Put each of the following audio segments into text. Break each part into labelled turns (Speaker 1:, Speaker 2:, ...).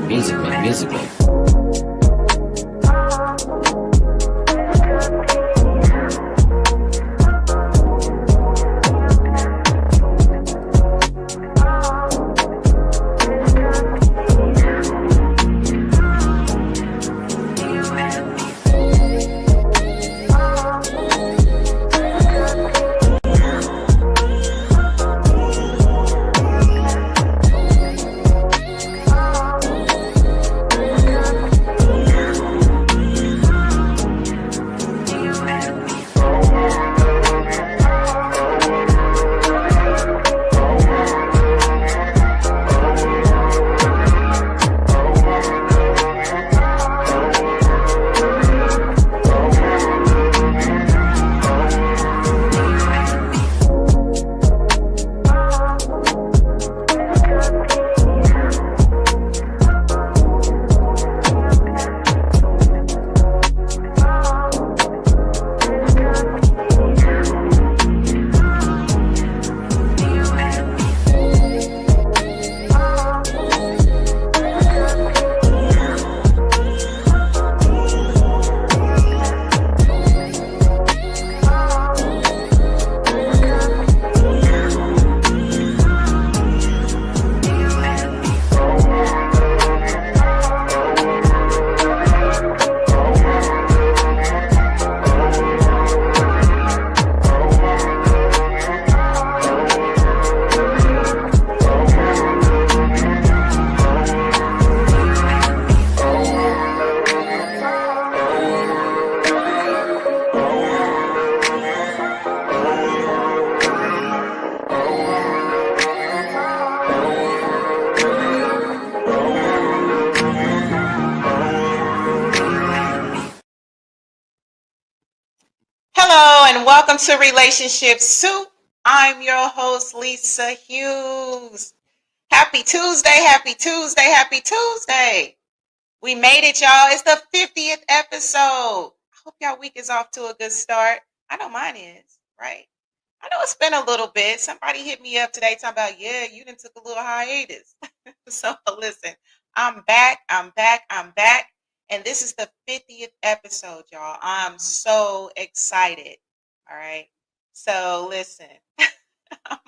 Speaker 1: Music Man.
Speaker 2: Hello and welcome to Relationship Soup. I'm your host, Lisa Hughes. Happy Tuesday, happy Tuesday, happy Tuesday. We made it, y'all. It's the 50th episode. I hope y'all week is off to a good start. I know mine is, right? I know it's been a little bit. Somebody hit me up today talking about, yeah, you done took a little hiatus. So listen, I'm back. And this is the 50th episode, y'all. I'm so excited. All right. So listen, I'm,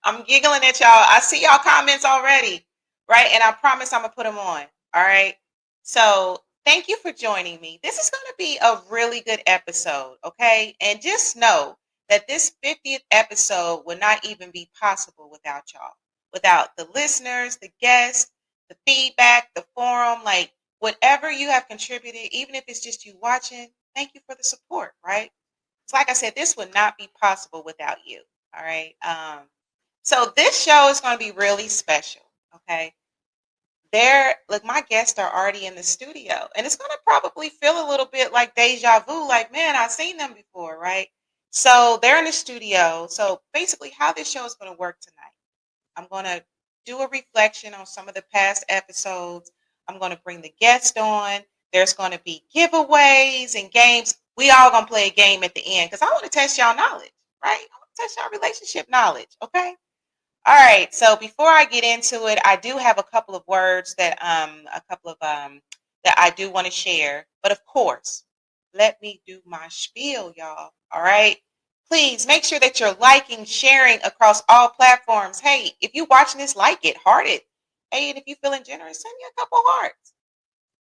Speaker 2: I'm giggling at y'all. I see y'all comments already, right? And I promise I'm going to put them on. All right. So thank you for joining me. This is going to be a really good episode. Okay. And just know that this 50th episode would not even be possible without y'all, without the listeners, the guests, the feedback, the forum, like whatever you have contributed, even if it's just you watching, thank you for the support, right? It's like I said, this would not be possible without you. All right. So this show is going to be really special. Okay. Look, my guests are already in the studio, and it's going to probably feel a little bit like deja vu, like, man, I've seen them before, right? So they're in the studio. So basically, how this show is going to work tonight, I'm going to do a reflection on some of the past episodes. I'm going to bring the guest on. There's going to be giveaways and games. We all going to play a game at the end because I want to test y'all knowledge, right? I want to test y'all relationship knowledge, okay? All right. So before I get into it, I do have a couple of words that that I do want to share. But of course, let me do my spiel, y'all. All right. Please make sure that you're liking, sharing across all platforms. Hey, if you're watching this, like it, heart it. Hey, and if you're feeling generous, send me a couple hearts.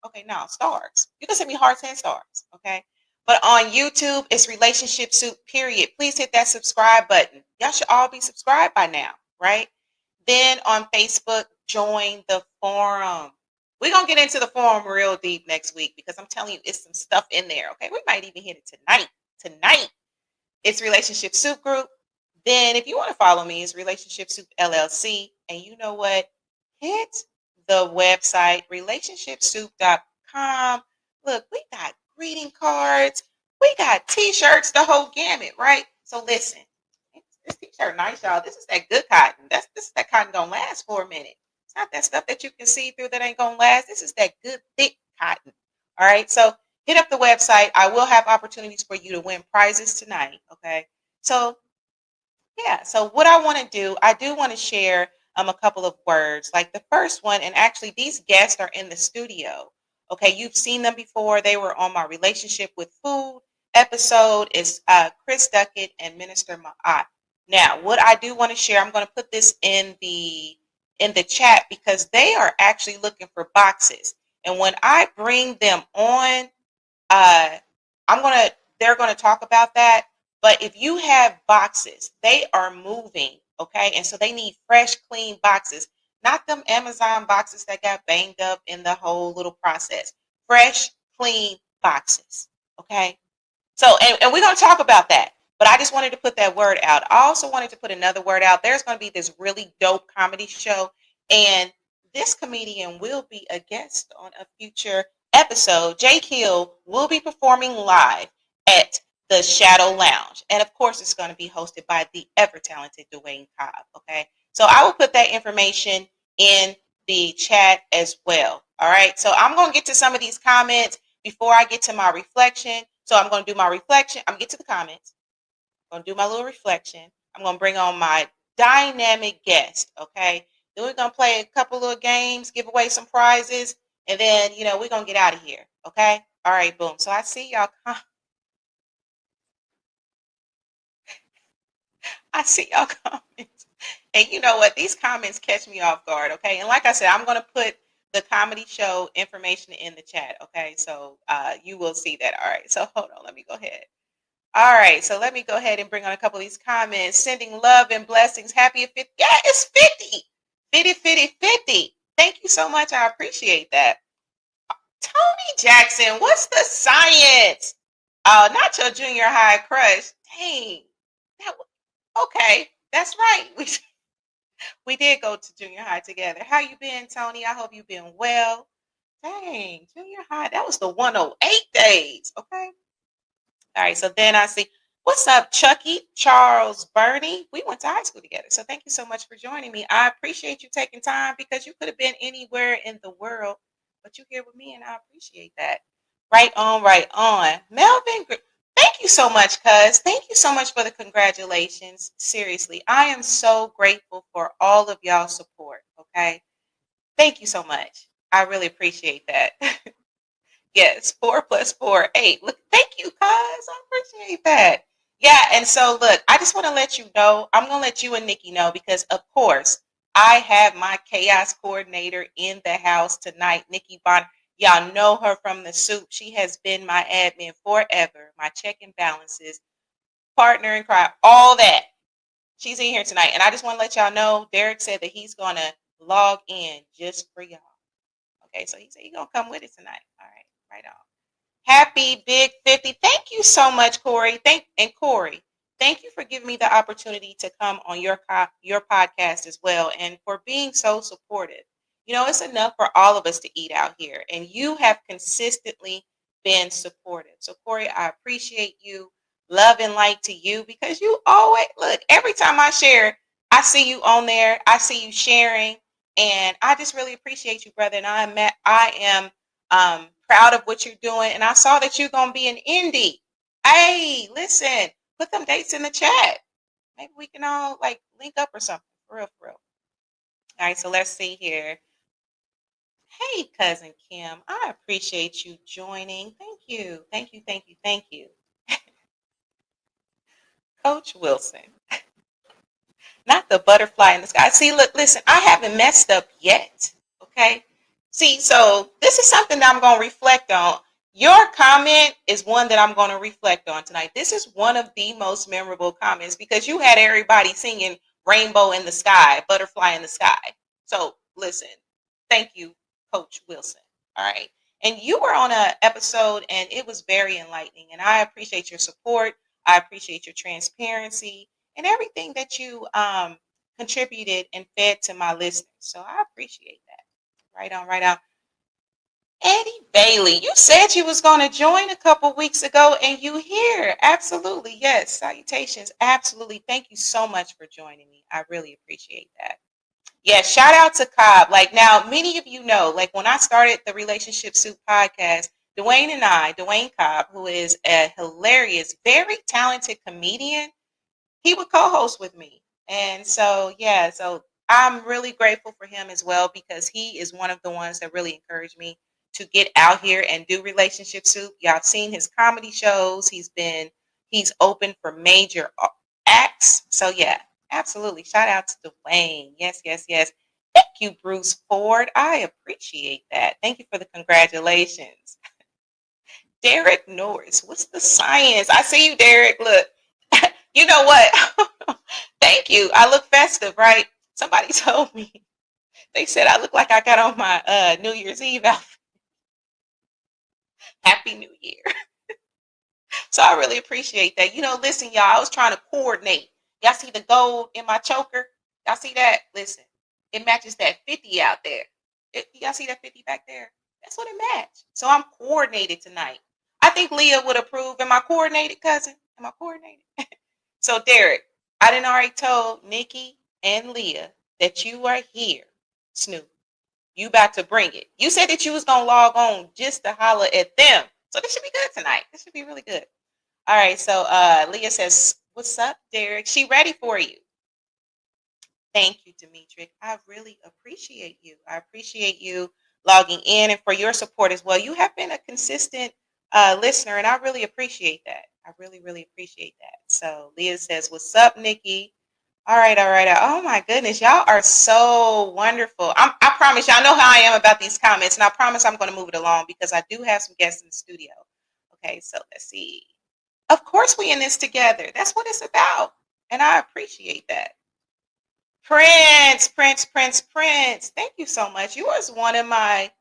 Speaker 2: Okay, now stars. You can send me hearts and stars. Okay. But on YouTube, it's Relationship Soup, period. Please hit that subscribe button. Y'all should all be subscribed by now, right? Then on Facebook, join the forum. We're going to get into the forum real deep next week because I'm telling you, it's some stuff in there. Okay. We might even hit it tonight. Tonight, it's Relationship Soup Group. Then if you want to follow me, it's Relationship Soup LLC. And you know what? Hit the website, relationshipsoup.com. Look, we got greeting cards. We got t-shirts, the whole gamut, right? So listen, this t-shirt nice, y'all. This is that good cotton. This is that cotton gonna last for a minute. It's not that stuff that you can see through that ain't gonna last. This is that good thick cotton. All right. So hit up the website. I will have opportunities for you to win prizes tonight. Okay. So yeah. So what I want to do, I do want to share a couple of words. Like the first one, and actually these guests are in the studio. Okay, you've seen them before. They were on my relationship with food episode. Is Chris Duckett and Minister Ma'at. Now, what I do want to share, I'm going to put this in the chat because they are actually looking for boxes. And when I bring them on, uh, they're gonna talk about that. But if you have boxes, they are moving, okay, and so they need fresh, clean boxes, not them Amazon boxes that got banged up in the whole little process. Fresh, clean boxes, okay. So, and we're going to talk about that. But I just wanted to put that word out. I also wanted to put another word out. There's going to be this really dope comedy show, and this comedian will be a guest on a future episode. Jake Hill will be performing live at the Shadow Lounge. And of course, it's going to be hosted by the ever talented Dwayne Cobb. Okay. So I will put that information in the chat as well. All right. So I'm going to get to some of these comments before I get to my reflection. So I'm going to do my reflection. I'm going to get to the comments. I'm going to do my little reflection. I'm going to bring on my dynamic guest. Okay. Then we're going to play a couple of games, give away some prizes, and then, we're going to get out of here. Okay. All right. Boom. So I see y'all. I see y'all comments. And you know what? These comments catch me off guard. Okay. And like I said, I'm going to put the comedy show information in the chat. Okay. So you will see that. All right. So hold on. Let me go ahead. All right. So let me go ahead and bring on a couple of these comments. Sending love and blessings. Happy 50. Yeah, it's 50. 50, 50, 50. Thank you so much. I appreciate that. Tony Jackson, what's the science? Oh, not your junior high crush. Dang. Okay. That's right. We did go to junior high together. How you been, Tony? I hope you've been well. Dang, junior high. That was the 108 days. Okay. All right. So then I see, what's up, Chucky, Charles, Bernie? We went to high school together. So thank you so much for joining me. I appreciate you taking time because you could have been anywhere in the world, but you're here with me and I appreciate that. Right on, right on. Melvin, thank you so much, cuz. Thank you so much for the congratulations. Seriously, I am so grateful for all of y'all's support. Okay. Thank you so much. I really appreciate that. Yes, 4 plus 4, 8. Look, thank you, cuz. I appreciate that. Yeah, and so look, I just want to let you know, I'm gonna let you and Nikki know because of course I have my chaos coordinator in the house tonight, Nikki Bonner. Y'all know her from the soup. She has been my admin forever, my check and balances, partner in crime, all that. She's in here tonight. And I just want to let y'all know, Derek said that he's gonna log in just for y'all. Okay, so he said he's gonna come with it tonight. All right, right on. Happy Big 50. Thank you so much, Corey. Corey, thank you for giving me the opportunity to come on your podcast as well and for being so supportive. It's enough for all of us to eat out here, and you have consistently been supportive. So, Corey, I appreciate you. Love and light to you because you always look, every time I share, I see you on there. I see you sharing, and I just really appreciate you, brother. And I am proud of what you're doing. And I saw that you're going to be in Indy. Hey, listen, put them dates in the chat. Maybe we can all like link up or something. For real, for real. All right, so let's see here. Hey, cousin Kim, I appreciate you joining. Thank you. Thank you. Thank you. Thank you. Coach Wilson. Not the butterfly in the sky. See, look, listen, I haven't messed up yet. Okay. See, so this is something that I'm going to reflect on. Your comment is one that I'm going to reflect on tonight. This is one of the most memorable comments because you had everybody singing Rainbow in the Sky, Butterfly in the Sky. So listen, thank you, Coach Wilson. All right. And you were on an episode and it was very enlightening. And I appreciate your support. I appreciate your transparency and everything that you contributed and fed to my listeners. So I appreciate that. Right on, right on. Eddie Bailey, you said you was going to join a couple weeks ago and you here. Absolutely. Yes. Salutations. Absolutely. Thank you so much for joining me. I really appreciate that. Yeah. Shout out to Cobb. Like now, many of you know, like when I started the Relationship Soup podcast, Dwayne Cobb, who is a hilarious, very talented comedian, he would co-host with me. And so, yeah, so I'm really grateful for him as well because he is one of the ones that really encouraged me to get out here and do relationship soup. Y'all have seen his comedy shows. He's open for major acts. So yeah, absolutely. Shout out to Dwayne. Yes, yes, yes. Thank you, Bruce Ford. I appreciate that. Thank you for the congratulations. Derek Norris, what's the science? I see you, Derek. Look, you know what? Thank you. I look festive, right? Somebody told me. They said I look like I got on my New Year's Eve outfit. Happy New Year. So I really appreciate that. Listen, y'all, I was trying to coordinate. Y'all see the gold in my choker? Y'all see that? Listen, it matches that 50 out there. Y'all see that 50 back there? That's what it matched. So I'm coordinated tonight. I think Leah would approve. Am I coordinated, cousin? Am I coordinated? So, Derek, I didn't already told Nikki and Leah that you are here, Snoop. You about to bring it. You said that you was gonna log on just to holler at them. So this should be good tonight. This should be really good. All right. So Leah says, "What's up, Derek? She ready for you." Thank you, Demetric. I really appreciate you. I appreciate you logging in and for your support as well. You have been a consistent listener, and I really appreciate that. I really, really appreciate that. So Leah says, "What's up, Nikki?" All right, all right. Oh my goodness, y'all are so wonderful. I promise y'all know how I am about these comments, and I promise I'm going to move it along because I do have some guests in the studio. Okay, so let's see. Of course, we in this together. That's what it's about, and I appreciate that. Prince, Prince, Prince, Prince. Thank you so much. You was one of my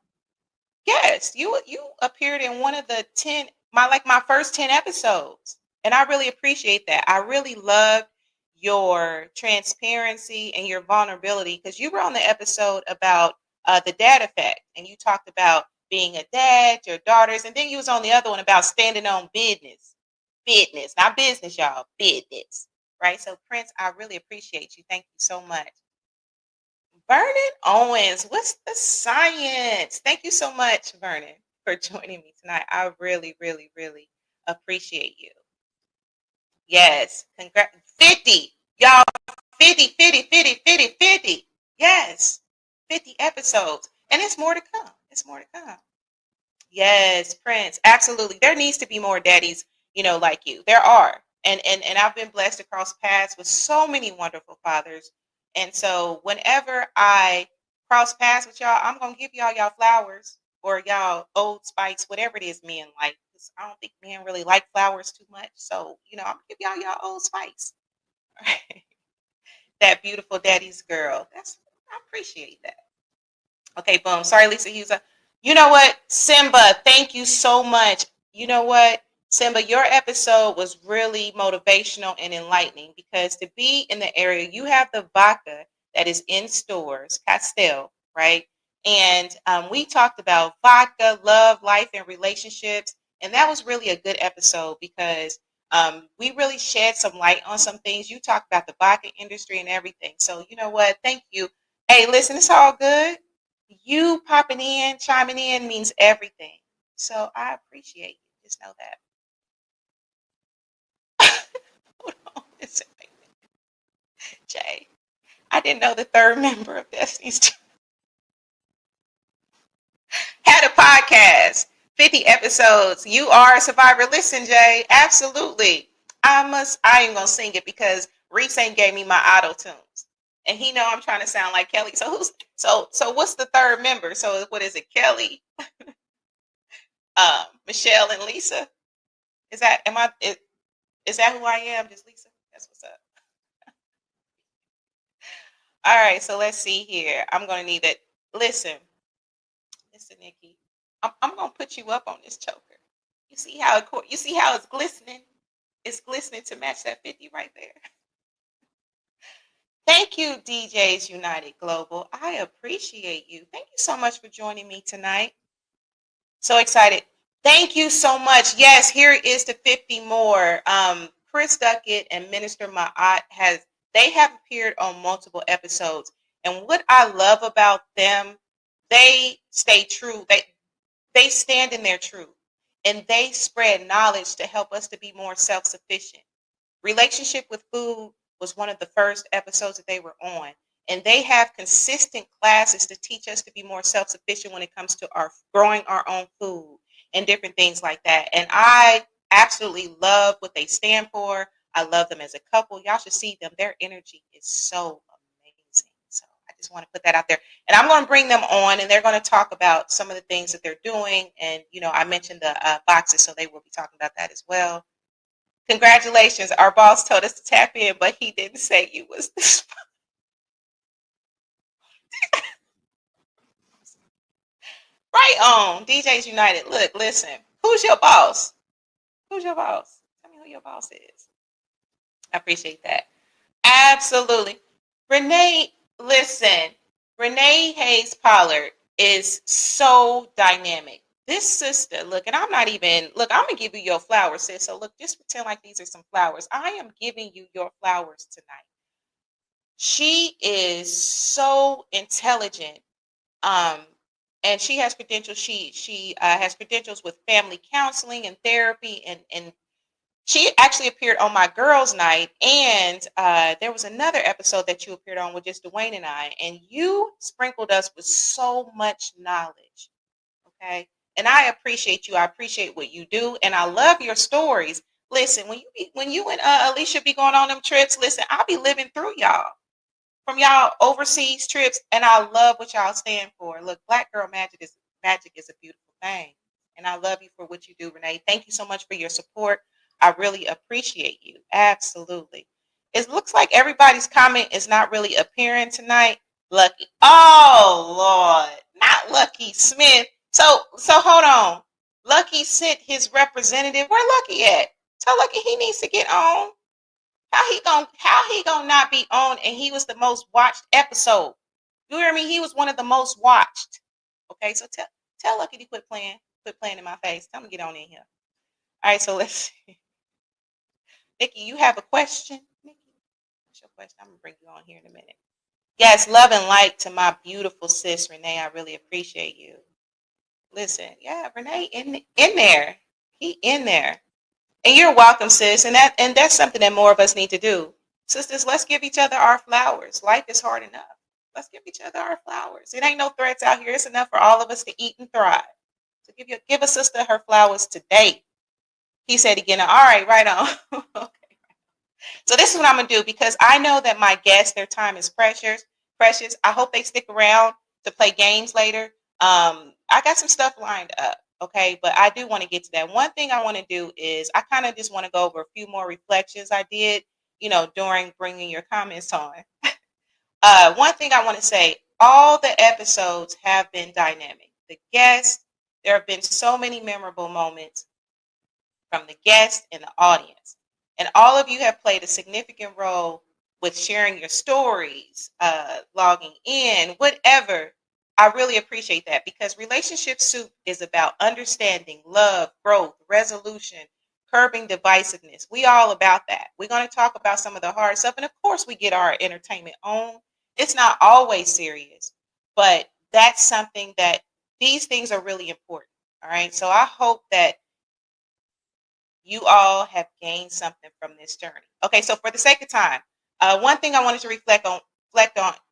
Speaker 2: guests. You appeared in one of the 10 my first 10 episodes. And I really appreciate that. I really loved your transparency and your vulnerability because you were on the episode about the dad effect and you talked about being a dad, your daughters, and then you was on the other one about standing on business. Business, not business, y'all. Business. Right? So Prince, I really appreciate you. Thank you so much. Vernon Owens, what's the science? Thank you so much, Vernon, for joining me tonight. I really, really, really appreciate you. Yes, congrats. 50, y'all, 50, 50, 50, 50, 50. Yes, 50 episodes. And it's more to come. It's more to come. Yes, Prince. Absolutely. There needs to be more daddies, like you. There are. And I've been blessed to cross paths with so many wonderful fathers. And so whenever I cross paths with y'all, I'm gonna give y'all flowers or y'all Old Spice, whatever it is men like. 'Cause I don't think men really like flowers too much. So, I'm gonna give y'all Old Spice. That beautiful daddy's girl. I appreciate that. Okay, boom. Sorry, Lisa Hughes. You know what, Simba? Thank you so much. You know what, Simba? Your episode was really motivational and enlightening because to be in the area, you have the vodka that is in stores, Castell, right? And we talked about vodka, love, life, and relationships. And that was really a good episode because we really shed some light on some things. You talked about the vodka industry and everything. So, you know what? Thank you. Hey, listen, it's all good. You popping in, chiming in means everything. So I appreciate you. Just know that. Hold on. Listen, Jay. I didn't know the third member of Destiny's Child had a podcast. 50 episodes. You are a survivor. Listen, Jay. Absolutely. I ain't gonna sing it because Reese ain't gave me my auto tunes. And he know I'm trying to sound like Kelly. So what's the third member? So what is it? Kelly, Michelle, and Lisa? Is that who I am? Just Lisa? That's what's up. All right, so let's see here. I'm gonna need it. Listen, Nikki. I'm gonna put you up on this choker. You see how it's glistening? It's glistening to match that 50 right there. Thank you, DJs United Global. I appreciate you. Thank you so much for joining me tonight. So excited. Thank you so much. Yes, here is the 50 more. Chris Duckett and Minister Ma'at they have appeared on multiple episodes. And what I love about them, they stay true. They stand in their truth and they spread knowledge to help us to be more self-sufficient. Relationship with food was one of the first episodes that they were on. and they have consistent classes to teach us to be more self-sufficient when it comes to our growing our own food and different things like that. And I absolutely love what they stand for. I love them as a couple. Y'all should see them. Their energy is so amazing. So I just want to put that out there. And I'm going to bring them on, and they're going to talk about some of the things that they're doing. And, I mentioned the boxes, so they will be talking about that as well. Congratulations. Our boss told us to tap in, but he didn't say you was this. Right on. DJs United. Look, listen. Who's your boss? Who's your boss? Tell me who your boss is. I appreciate that. Absolutely. Renee, listen. Renee Hayes Pollard is so dynamic. This sister, look, and I'm not even, look, I'm going to give you your flowers, sis. So look, just pretend like these are some flowers. I am giving you your flowers tonight. She is so intelligent. And she has credentials. She has credentials with family counseling and therapy, and she actually appeared on my girls' night. And there was another episode that you appeared on with just Dwayne and I, and you sprinkled us with so much knowledge. Okay, and I appreciate you. I appreciate what you do, and I love your stories. Listen, when you and Alicia be going on them trips, listen, I'll be living through y'all. From y'all overseas trips, and I love what y'all stand for. Look, Black Girl Magic is a beautiful thing, and I love you for what you do, Renee. Thank you so much for your support. I really appreciate you. Absolutely. It looks like everybody's comment is not really appearing tonight. Lucky. Oh Lord, not Lucky Smith. So hold on. Lucky sent his representative. Where Lucky at? Tell Lucky he needs to get on. How he gonna not be on, and he was the most watched episode. You hear me? He was one of the most watched. Okay, so tell Lucky to quit playing in my face. Tell him to get on in here. All right, so let's see. Nikki, you have a question? Nikki, what's your question? I'm gonna bring you on here in a minute. Yes, love and light to my beautiful sis Renee. I really appreciate you. Listen, yeah, Renee in there. He in there. And you're welcome, sis. And that's something that more of us need to do. Sisters, let's give each other our flowers. Life is hard enough. Let's give each other our flowers. It ain't no threats out here. It's enough for all of us to eat and thrive. So give a sister her flowers today. He said again, all right on. Okay. So this is what I'm gonna do, because I know that my guests, their time is precious. I hope they stick around to play games later. I got some stuff lined up. Okay, but I do want to get to that. One thing I want to do is I kind of just want to go over a few more reflections I did, during bringing your comments on. One thing I want to say, all the episodes have been dynamic. The guests, there have been so many memorable moments from the guests and the audience. And all of you have played a significant role with sharing your stories, logging in, whatever. I really appreciate that, because Relationship Soup is about understanding, love, growth, resolution, curbing divisiveness. We all about that. We're going to talk about some of the hard stuff. And of course, we get our entertainment on. It's not always serious, but that's something that these things are really important. All right. So I hope that you all have gained something from this journey. Okay. So for the sake of time, one thing I wanted to reflect on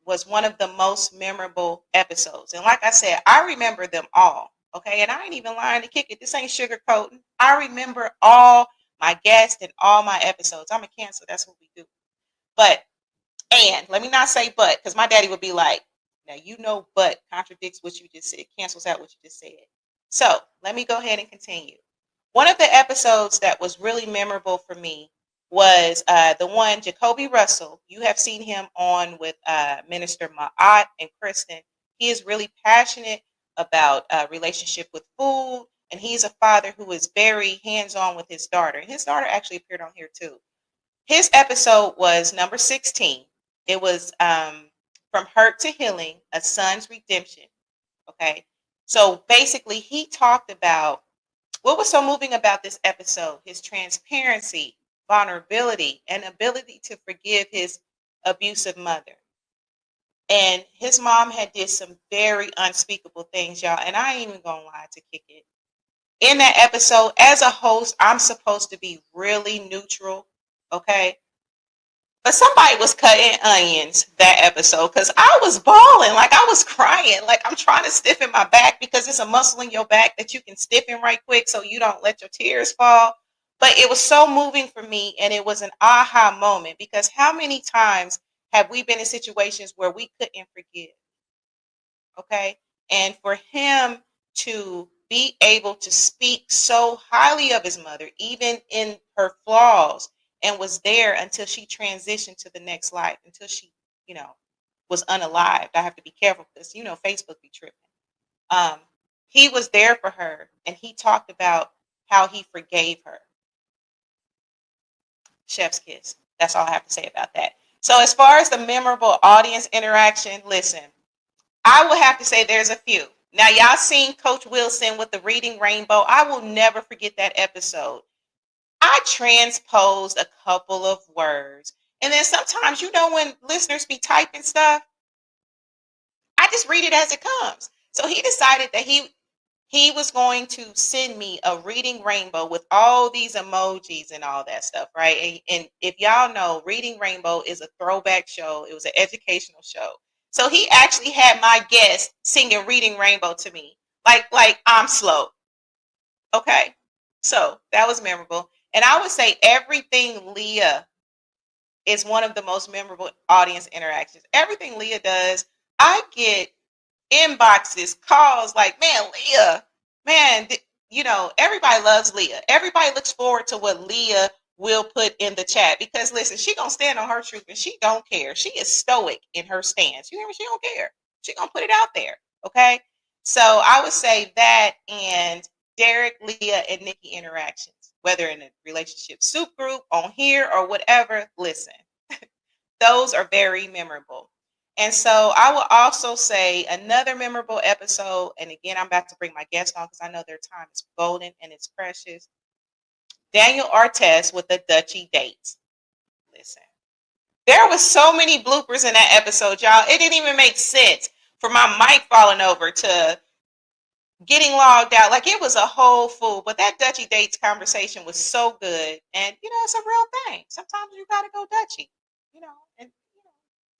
Speaker 2: was one of the most memorable episodes. And like I said, I remember them all. Okay. And I ain't even lying to kick it. This ain't sugarcoating. I remember all my guests and all my episodes. I'm a Cancer. That's what we do. And let me not say but, because my daddy would be like, now, but contradicts what you just said, cancels out what you just said. So let me go ahead and continue. One of the episodes that was really memorable for me was the one Jacoby Russell. You have seen him on with Minister Ma'at and Kristen. He is really passionate about relationship with food, and he's a father who is very hands-on with his daughter. And his daughter actually appeared on here too. His episode was number 16. It was From Hurt to Healing, A Son's Redemption. Okay. So basically, he talked about what was so moving about this episode: his transparency, vulnerability, and ability to forgive his abusive mother. And his mom had did some very unspeakable things, y'all. And I ain't even gonna lie to kick it. In that episode, as a host, I'm supposed to be really neutral. Okay. But somebody was cutting onions that episode because I was bawling, like I was crying, like I'm trying to stiffen my back because it's a muscle in your back that you can stiffen right quick so you don't let your tears fall. But it was so moving for me, and it was an aha moment because how many times have we been in situations where we couldn't forgive? Okay. And for him to be able to speak so highly of his mother, even in her flaws, and was there until she transitioned to the next life, until she, you know, was unalived. I have to be careful because, Facebook be tripping. Um, he was there for her, and he talked about how he forgave her. Chef's kiss. That's all I have to say about that. So, as far as the memorable audience interaction, listen, I will have to say there's a few. Now, y'all seen Coach Wilson with the Reading Rainbow. I will never forget that episode. I transposed a couple of words. And then sometimes, when listeners be typing stuff, I just read it as it comes. So he decided that he was going to send me a Reading Rainbow with all these emojis and all that stuff, right? And if y'all know, Reading Rainbow is a throwback show. It was an educational show. So he actually had my guest singing Reading Rainbow to me, like I'm slow. Okay, so that was memorable. And I would say everything Leah is one of the most memorable audience interactions. Everything Leah does, I get inboxes, calls like, man, Leah, man, everybody loves Leah. Everybody looks forward to what Leah will put in the chat because listen, she gonna stand on her truth and she don't care. She is stoic in her stance. You hear me? She don't care. She gonna put it out there. Okay. So I would say that and Derek, Leah, and Nikki interactions, whether in a relationship soup group on here or whatever, listen, those are very memorable. And so I will also say another memorable episode, and again, I'm about to bring my guest on because I know their time is golden and it's precious. Daniel Artest with the Dutchie dates. Listen, there was so many bloopers in that episode, y'all. It didn't even make sense for my mic falling over to getting logged out. Like it was a whole fool. But that Dutchie dates conversation was so good. And, it's a real thing. Sometimes you got to go Dutchie, and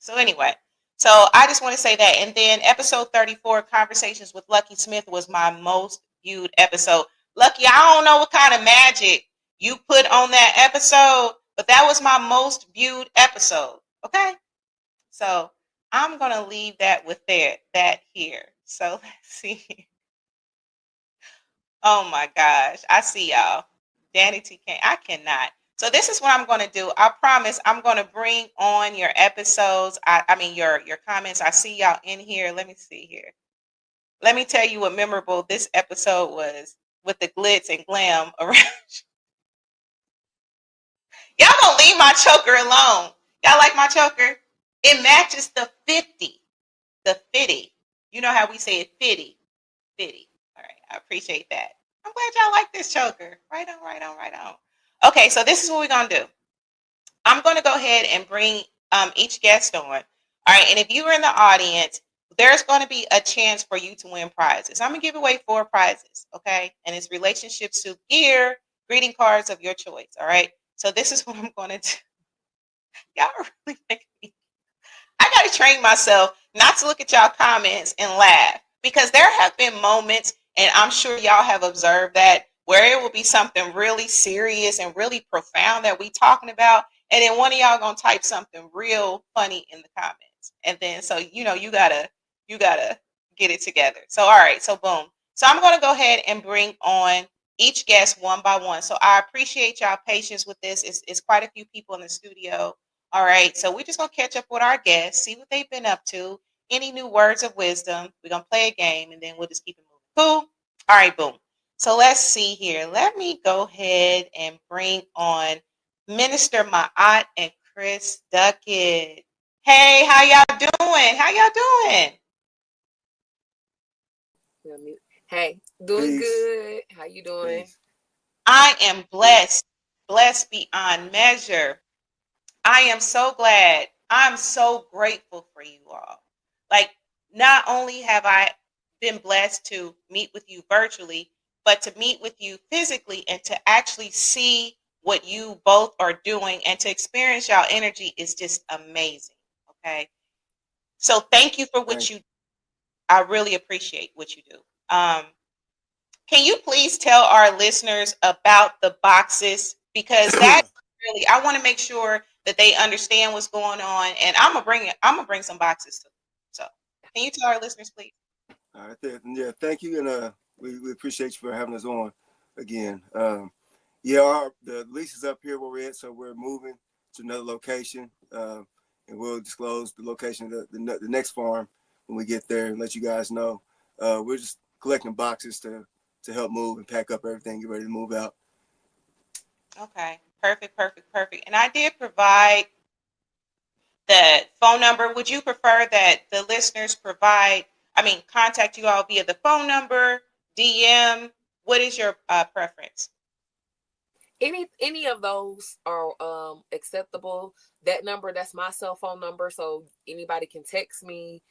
Speaker 2: so anyway, so I just want to say that. And then episode 34, Conversations with Lucky Smith, was my most viewed episode. Lucky, I don't know what kind of magic you put on that episode, but that was my most viewed episode. Okay. So I'm going to leave that with that here. So let's see. Oh my gosh. I see y'all. Danny TK. I cannot. So this is what I'm going to do. I promise I'm going to bring on your episodes. I mean your comments. I see y'all in here. Let me see here. Let me tell you what memorable this episode was with the glitz and glam around. Y'all don't leave my choker alone. Y'all like my choker? It matches the 50. The 50. You know how we say it 50. 50. All right. I appreciate that. I'm glad y'all like this choker. Right on, right on, right on. Okay, so this is what we're going to do. I'm going to go ahead and bring each guest on. All right, and if you are in the audience, there's going to be a chance for you to win prizes. I'm going to give away 4 prizes, okay? And it's relationship soup gear, greeting cards of your choice, all right? So this is what I'm going to do. Y'all are really making me. I got to train myself not to look at y'all comments and laugh because there have been moments, and I'm sure y'all have observed that, where it will be something really serious and really profound that we talking about, and then one of y'all gonna type something real funny in the comments, and then so you gotta get it together. So all right, so boom. So I'm gonna go ahead and bring on each guest one by one. So I appreciate y'all patience with this. It's quite a few people in the studio. All right, so we're just gonna catch up with our guests, see what they've been up to, any new words of wisdom. We're gonna play a game, and then we'll just keep it moving. Cool. All right, boom. So let's see here. Let me go ahead and bring on Minister Ma'at and Chris Duckett. Hey, how y'all doing? How y'all doing?
Speaker 1: Hey, doing good. How you doing?
Speaker 2: I am blessed, blessed beyond measure. I am so glad. I'm so grateful for you all. Like, not only have I been blessed to meet with you virtually, but to meet with you physically and to actually see what you both are doing and to experience y'all energy is just amazing. Okay. So thank you for what you, I really appreciate what you do. Can you please tell our listeners about the boxes? Because that really, I want to make sure that they understand what's going on, and I'm gonna bring some boxes too. So, can you tell our listeners, please?
Speaker 3: All right, yeah, thank you, and we appreciate you for having us on again. The lease is up here where we're at, so we're moving to another location, and we'll disclose the location of the next farm when we get there and let you guys know. We're just collecting boxes to help move and pack up everything, get ready to move out.
Speaker 2: Okay, perfect. And I did provide the phone number. Would you prefer that the listeners contact you all via the phone number, DM? What is your preference?
Speaker 1: Any of those are acceptable. That number, that's my cell phone number, so anybody can text me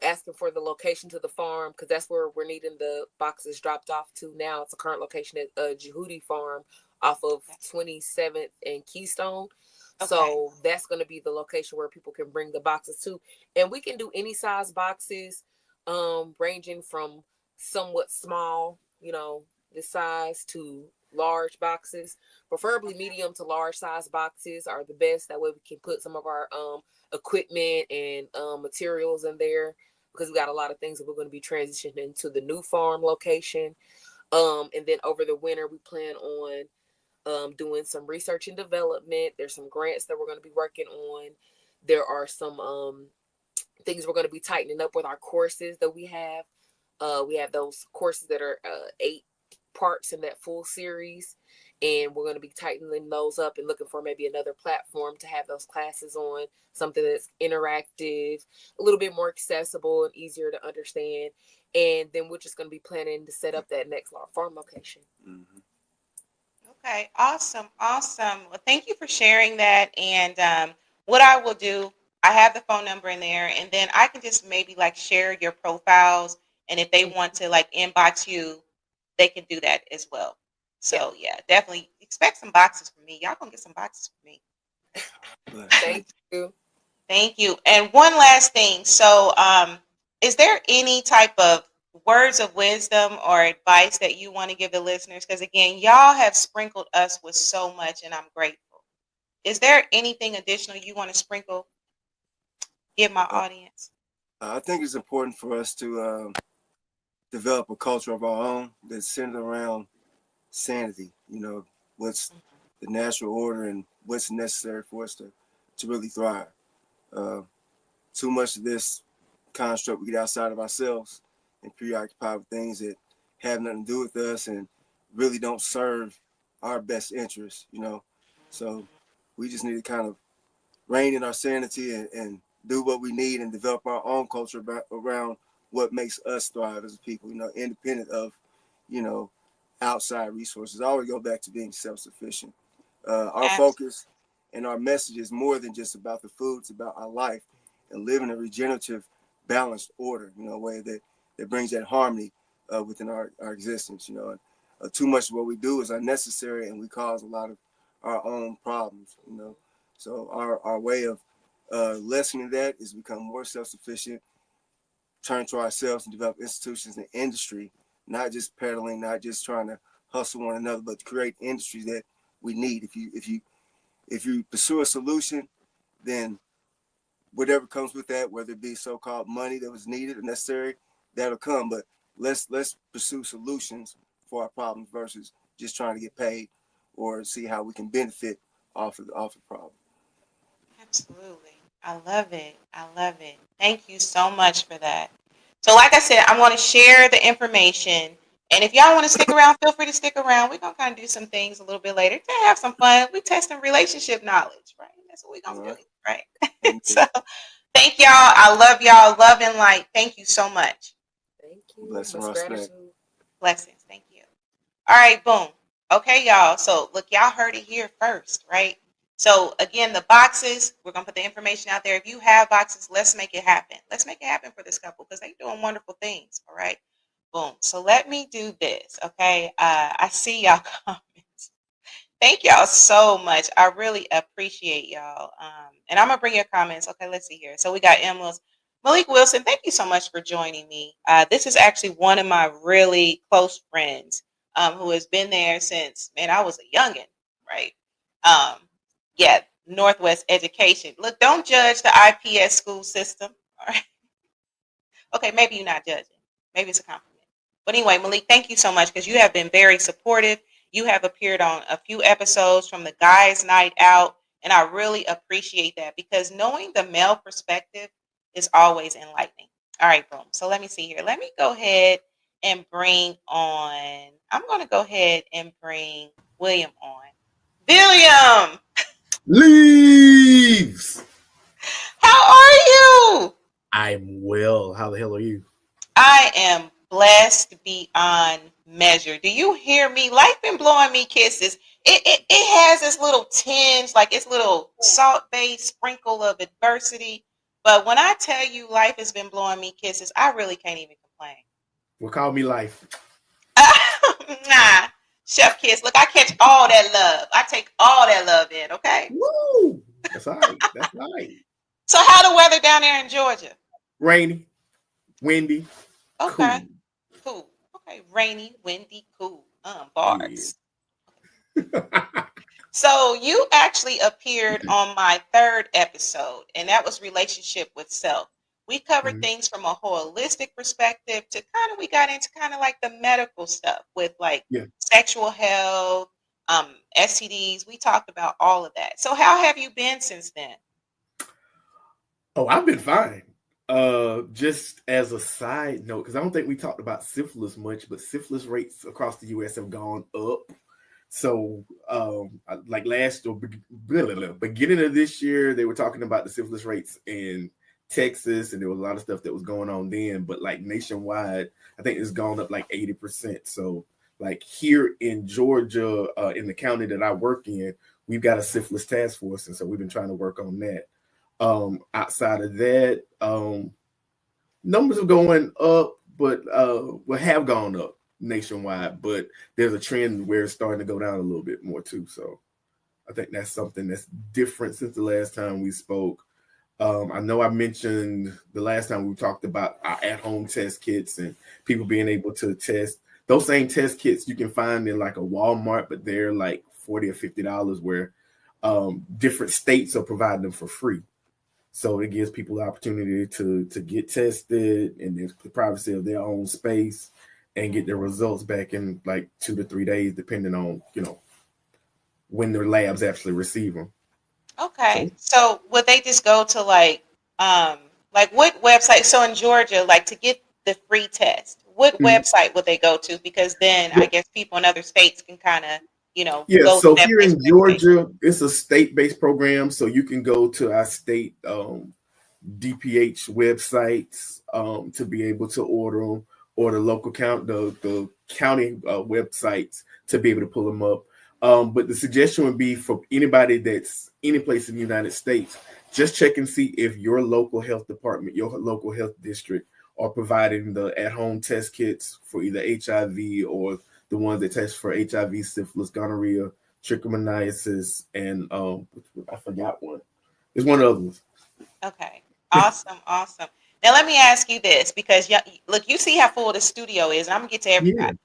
Speaker 1: asking for the location to the farm, because that's where we're needing the boxes dropped off to now. It's a current location at Jehudi Farm off of 27th and Keystone. Okay. So that's going to be the location where people can bring the boxes to, and we can do any size boxes, ranging from somewhat small, this size, to large boxes. Preferably medium to large size boxes are the best. That way we can put some of our equipment and materials in there, because we got a lot of things that we're going to be transitioning into the new farm location. And then over the winter, we plan on doing some research and development. There's some grants that we're going to be working on. There are some things we're going to be tightening up with our courses that we have. We have those courses that are 8 parts in that full series, and we're going to be tightening those up and looking for maybe another platform to have those classes on, something that's interactive, a little bit more accessible and easier to understand. And then we're just going to be planning to set up that next farm location.
Speaker 3: Mm-hmm.
Speaker 2: Okay, awesome. Well, thank you for sharing that. And what I will do, I have the phone number in there, and then I can just maybe share your profiles, and if they want to inbox you, they can do that as well. So yeah, definitely expect some boxes from me. Y'all gonna get some boxes from me.
Speaker 1: Thank you.
Speaker 2: Thank you. And one last thing. So is there any type of words of wisdom or advice that you want to give the listeners? Because again, y'all have sprinkled us with so much, and I'm grateful. Is there anything additional you want to sprinkle, give my audience?
Speaker 3: I think it's important for us to develop a culture of our own that's centered around sanity. What's the natural order and what's necessary for us to really thrive. Too much of this construct, we get outside of ourselves and preoccupied with things that have nothing to do with us and really don't serve our best interests, So we just need to kind of rein in our sanity and do what we need and develop our own culture around what makes us thrive as a people, independent of, outside resources. I always go back to being self-sufficient. Our focus and our message is more than just about the food. It's about our life and living a regenerative, balanced order, a way that brings that harmony within our existence, too much of what we do is unnecessary, and we cause a lot of our own problems, So our way of lessening that is become more self-sufficient, turn to ourselves and develop institutions and industry, not just peddling, not just trying to hustle one another, but create industries that we need. If you pursue a solution, then whatever comes with that, whether it be so-called money that was needed or necessary, that'll come. But let's pursue solutions for our problems versus just trying to get paid or see how we can benefit off of the problem.
Speaker 2: Absolutely. I love it. Thank you so much for that. So like I said, I'm going to share the information. And if y'all want to stick around, feel free to stick around. We're going to kind of do some things a little bit later to have some fun. We testing relationship knowledge, right? That's what we're going to do, right? So thank y'all. I love y'all. Love and light. Thank you so much.
Speaker 1: Thank you.
Speaker 3: Blessings, respect.
Speaker 2: Blessings. Thank you. All right, boom. Okay, y'all. So look, y'all heard it here first, right? So again, the boxes, we're going to put the information out there. If you have boxes, let's make it happen. Let's make it happen for this couple because they're doing wonderful things. All right. Boom. So let me do this. Okay. I see y'all comments. Thank y'all so much. I really appreciate y'all. And I'm gonna bring your comments. Okay, let's see here. So we got Emerald. Malik Wilson, thank you so much for joining me. This is actually one of my really close friends who has been there since, man, I was a youngin', right? Yeah, Northwest Education. Look, don't judge the IPS school system. All right. Okay, maybe you're not judging. Maybe it's a compliment. But anyway, Malik, thank you so much because you have been very supportive. You have appeared on a few episodes from the Guys Night Out, and I really appreciate that because knowing the male perspective is always enlightening. All right, boom. So let me see here. Let me go ahead and bring on, I'm going to go ahead and bring William on. William!
Speaker 4: Leaves.
Speaker 2: How are you?
Speaker 4: I'm well. How the hell are you?
Speaker 2: I am blessed beyond measure. Do you hear me? Life been blowing me kisses. It has this little tinge, like it's little salt-based sprinkle of adversity. But when I tell you life has been blowing me kisses, I really can't even complain.
Speaker 4: Well, call me life.
Speaker 2: Nah, Chef Kiss. Look, I catch all that love. I take all that love in, okay?
Speaker 4: Woo! That's all right. That's all right.
Speaker 2: So how the weather down there in Georgia?
Speaker 4: Rainy, windy,
Speaker 2: Okay. Cool. Okay. Rainy, windy, cool. Bars.
Speaker 4: Yeah.
Speaker 2: So you actually appeared on my third episode, and that was relationship with self. We covered things from a holistic perspective to we got into kind of like the medical stuff with like sexual health, STDs. We talked about all of that. So how have you been since then?
Speaker 4: Oh, I've been fine. Just as a side note, because I don't think we talked about syphilis much, but syphilis rates across the U.S. have gone up. So, like beginning of this year, they were talking about the syphilis rates in Texas, and there was a lot of stuff that was going on then. But like nationwide, I think it's gone up like 80%. So, like here in Georgia, in the county that I work in, we've got a syphilis task force, and so we've been trying to work on that. Outside of that, numbers are going up, but have gone up nationwide, but there's a trend where it's starting to go down a little bit more too. So I think that's something that's different since the last time we spoke. I know I mentioned the last time we talked about our at-home test kits and people being able to test. Those same test kits you can find in like a Walmart, but they're like $40 or $50 where different states are providing them for free. So it gives people the opportunity to get tested in the privacy of their own space and get their results back in like 2 to 3 days, depending on, when their labs actually receive them.
Speaker 2: Okay. So would they just go to like what website? So in Georgia, like to get the free test, what website would they go to? Because then I guess people in other states can kind of, go
Speaker 4: so
Speaker 2: to
Speaker 4: here in Georgia, it's a state-based program. So you can go to our state DPH websites to be able to order them, or the local the county websites to be able to pull them up. But the suggestion would be for anybody that's any place in the United States, just check and see if your local health department, your local health district are providing the at-home test kits for either HIV or the ones that test for HIV, syphilis, gonorrhea, trichomoniasis, and I forgot one. There's one of them.
Speaker 2: Okay. Awesome. Awesome. Now let me ask you this, because look, you see how full the studio is, and I'm gonna get to everybody.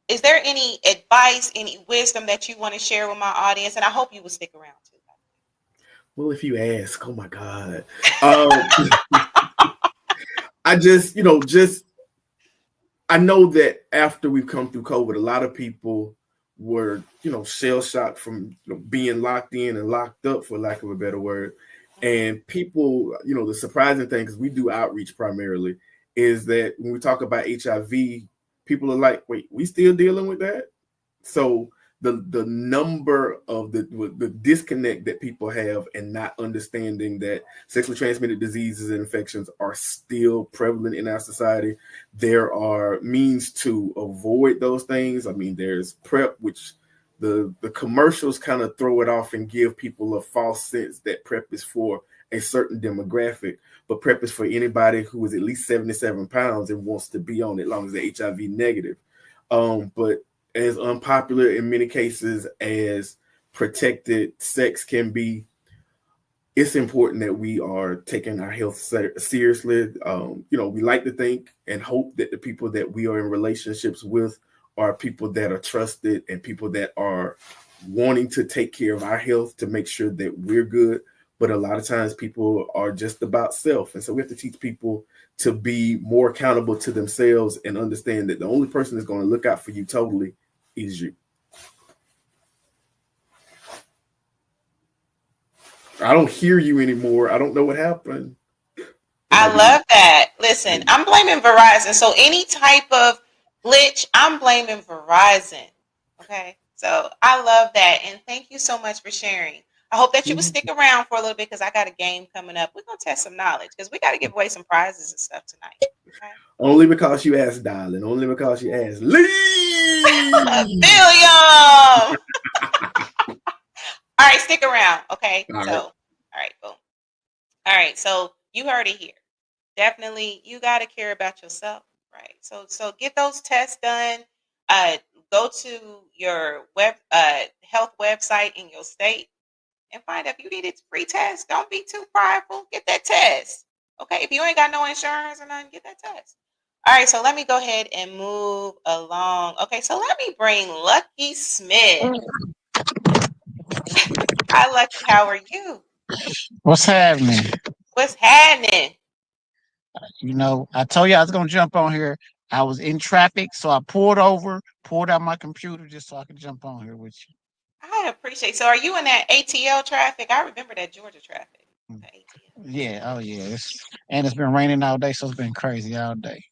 Speaker 2: Is there any advice, any wisdom that you want to share with my audience? And I hope you will stick around too.
Speaker 4: Well, if you ask, oh my God. I just, I know that after we've come through COVID, a lot of people were, shell shocked from being locked in and locked up, for lack of a better word. And people, the surprising thing, because we do outreach primarily, is that when we talk about HIV, people are like, wait, we still dealing with that? So the number of the disconnect that people have and not understanding that sexually transmitted diseases and infections are still prevalent in our society. There are means to avoid those things. I mean, there's PrEP, which the commercials kind of throw it off and give people a false sense that PrEP is for a certain demographic, but PrEP is for anybody who is at least 77 pounds and wants to be on it, as long as they're HIV negative. But as unpopular in many cases as protected sex can be, it's important that we are taking our health seriously. We like to think and hope that the people that we are in relationships with are people that are trusted and people that are wanting to take care of our health to make sure that we're good. But a lot of times people are just about self. And so we have to teach people to be more accountable to themselves and understand that the only person that's going to look out for you totally is you. I don't hear you anymore. I don't know what happened.
Speaker 2: I love that. Listen, I'm blaming Verizon. So any type of glitch, I'm blaming Verizon. Okay. So I love that. And thank you so much for sharing. I hope that you will stick around for a little bit because I got a game coming up. We're going to test some knowledge because we got to give away some prizes and stuff tonight. Okay?
Speaker 4: Only because you asked, darling. Only because you asked.
Speaker 2: William! All right, stick around. Okay.
Speaker 4: All right.
Speaker 2: All right, boom. All right. So you heard it here. Definitely, you got to care about yourself, right? So get those tests done. Go to your health website in your state and find out if you need a free test. Don't be too prideful. Get that test. Okay. If you ain't got no insurance or nothing, get that test. All right. So let me go ahead and move along. Okay. So let me bring Lucky Smith. Hi, Lucky. How are you?
Speaker 5: What's happening?
Speaker 2: What's happening?
Speaker 5: I told you I was going to jump on here. I was in traffic, so I pulled over, pulled out my computer just so I could jump on here with you.
Speaker 2: I appreciate. So are you in that ATL traffic? I remember that Georgia traffic.
Speaker 5: Yeah. Oh, yeah. It's been raining all day, so it's been crazy all day.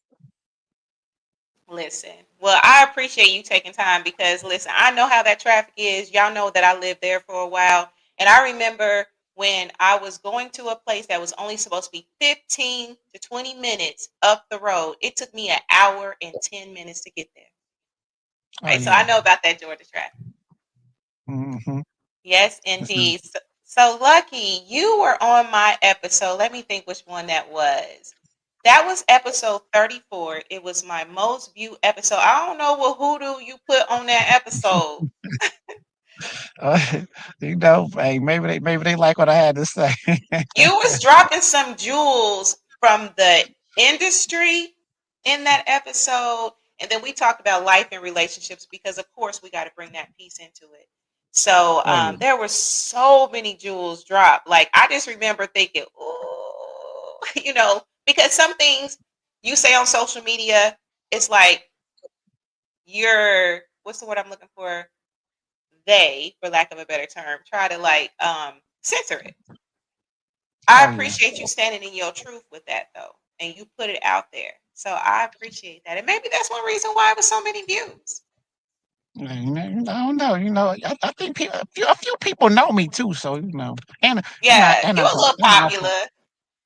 Speaker 2: Listen, well, I appreciate you taking time because, listen, I know how that traffic is. Y'all know that I lived there for a while. And I remember when I was going to a place that was only supposed to be 15 to 20 minutes up the road. It took me an hour and 10 minutes to get there. Right. So I know about that Georgia traffic.
Speaker 5: Mm-hmm.
Speaker 2: Yes, indeed. So, Lucky, you were on my episode. Let me think which one that was. That was episode 34. It was my most viewed episode. I don't know what hoodoo you put on that episode.
Speaker 5: Hey, maybe they like what I had to say.
Speaker 2: You was dropping some jewels from the industry in that episode. And then we talked about life and relationships because, of course, we got to bring that piece into it. So there were so many jewels dropped. Like, I just remember thinking, oh, because some things you say on social media, it's like what's the word I'm looking for? They, for lack of a better term, try to censor it. I appreciate you standing in your truth with that though, and you put it out there. So I appreciate that, and maybe that's one reason why it was so many views.
Speaker 5: I don't know. I think a few people know me too, so and
Speaker 2: you're a little popular.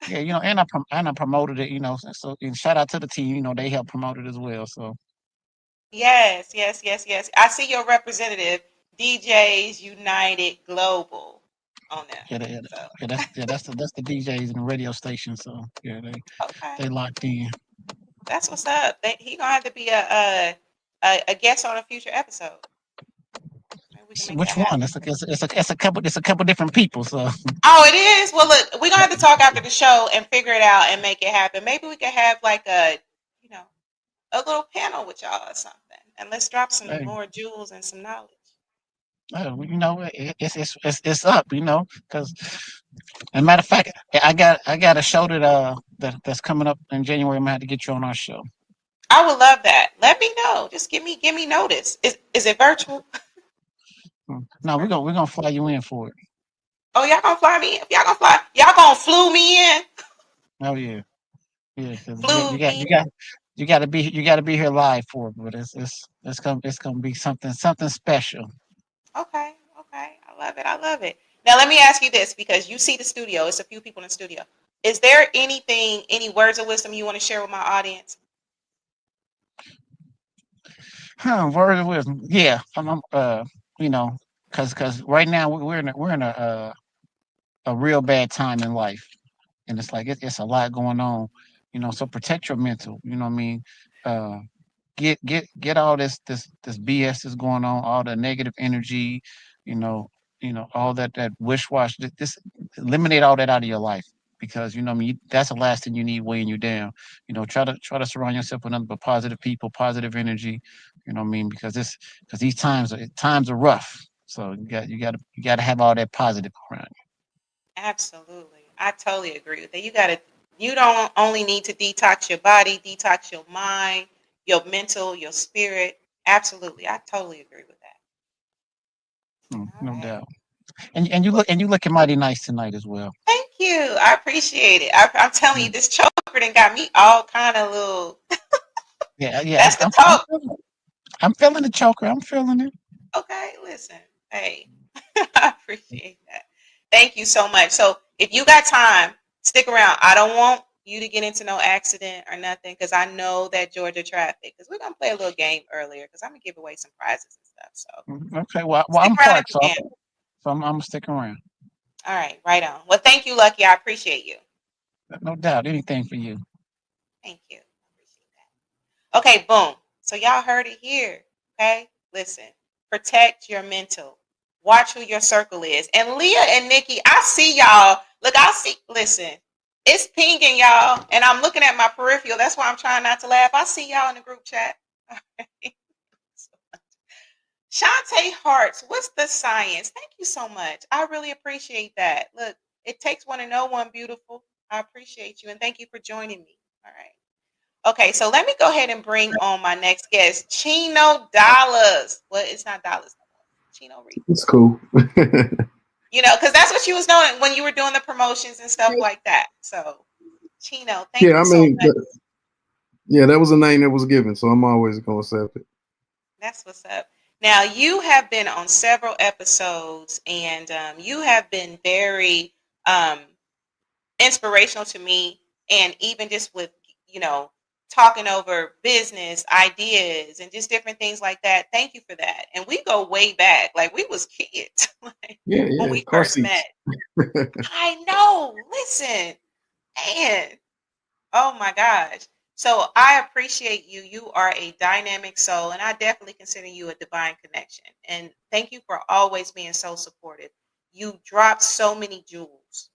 Speaker 5: And I promoted it, So and shout out to the team, they helped promote it as well. So
Speaker 2: yes. I see your representative, DJs United Global, on there.
Speaker 5: That's the DJs and the radio station. So they locked in.
Speaker 2: That's what's up. He gonna have to be a guest on a future episode.
Speaker 5: Which one? It's a couple different people. So.
Speaker 2: Oh, it is. Well, look, we're gonna have to talk after the show and figure it out and make it happen. Maybe we could have like a little panel with y'all or something, and let's drop some more jewels and some knowledge.
Speaker 5: It's up, because, as a matter of fact, I got a show that's coming up in January. I'm gonna have to get you on our show.
Speaker 2: I would love that. Let me know. Just give me notice. Is it virtual?
Speaker 5: No, we're gonna fly you in for it.
Speaker 2: Oh, y'all gonna fly me in? Y'all gonna flew me in?
Speaker 5: Oh yeah. You got to be here live for it, but it's gonna be something special.
Speaker 2: Okay. I love it. Now let me ask you this, because you see the studio. It's a few people in the studio. Is there any words of wisdom you want to share with my audience?
Speaker 5: Words of wisdom. Yeah, because right now we're in a real bad time in life, and it's like it's a lot going on. So protect your mental. get all this BS that's going on, all the negative energy, you know, all that wish wash. This eliminate all that out of your life because what I mean that's the last thing you need weighing you down. Try to surround yourself with nothing but positive people, positive energy. What I mean because these times are rough. So you gotta have all that positive around
Speaker 2: Absolutely. I totally agree with that. You don't only need to detox your body, detox your mind, your mental, your spirit. Absolutely. I totally agree with that.
Speaker 5: you.
Speaker 2: All
Speaker 5: No
Speaker 2: right.
Speaker 5: doubt. And you looking mighty nice tonight as well.
Speaker 2: Thank you. I appreciate it. I'm telling you,
Speaker 5: Mm.
Speaker 2: this choker done got me all kind of little.
Speaker 5: Yeah, yeah.
Speaker 2: That's the
Speaker 5: I'm
Speaker 2: talk.
Speaker 5: feeling it. I'm feeling the choker. I'm feeling it.
Speaker 2: Okay, listen. Hey, I appreciate that. Thank you so much. So if you got time, stick around. I don't want you to get into no accident or nothing because I know that Georgia traffic. Because we're gonna play a little game earlier because I'm gonna give away some prizes and stuff. So
Speaker 5: Okay. Well,
Speaker 2: stick
Speaker 5: I'm
Speaker 2: around if
Speaker 5: parked,
Speaker 2: you
Speaker 5: so
Speaker 2: can.
Speaker 5: I'm gonna stick around.
Speaker 2: All right, right on. Well, thank you, Lucky. I appreciate you.
Speaker 5: No doubt. Anything for you.
Speaker 2: Thank you. I appreciate that. Okay, boom. So y'all heard it here. Okay, listen. Protect your mental. Watch who your circle is. And Leah and Nikki, I see y'all. Look, I see. Listen, it's pinging y'all, and I'm looking at my peripheral. That's why I'm trying not to laugh. I see y'all in the group chat. Shantae Hearts, what's the science? Thank you so much. I really appreciate that. Look, it takes one to know one, beautiful. I appreciate you, and thank you for joining me. All right. Okay, so let me go ahead and bring on my next guest, Chino Dollars. Well, it's not dollars no more. Chino Reed.
Speaker 6: It's cool.
Speaker 2: Because that's what you was doing when you were doing the promotions and stuff like that. So, Chino, thank
Speaker 6: Yeah,
Speaker 2: you
Speaker 6: I
Speaker 2: so
Speaker 6: mean,
Speaker 2: much.
Speaker 6: yeah, that was a name that was given, so I'm always gonna accept it.
Speaker 2: That's what's up. Now, you have been on several episodes, and you have been very um, inspirational to me, and even just with you know talking over business ideas and just different things like that. Thank you for that. And we go way back, like we was kids like,
Speaker 6: Yeah,
Speaker 2: when
Speaker 6: yeah,
Speaker 2: we
Speaker 6: car
Speaker 2: first
Speaker 6: seats.
Speaker 2: met. I know. Listen, man. Oh my gosh. So I appreciate you. You are a dynamic soul, and I definitely consider you a divine connection. And thank you for always being so supportive. You drop so many jewels,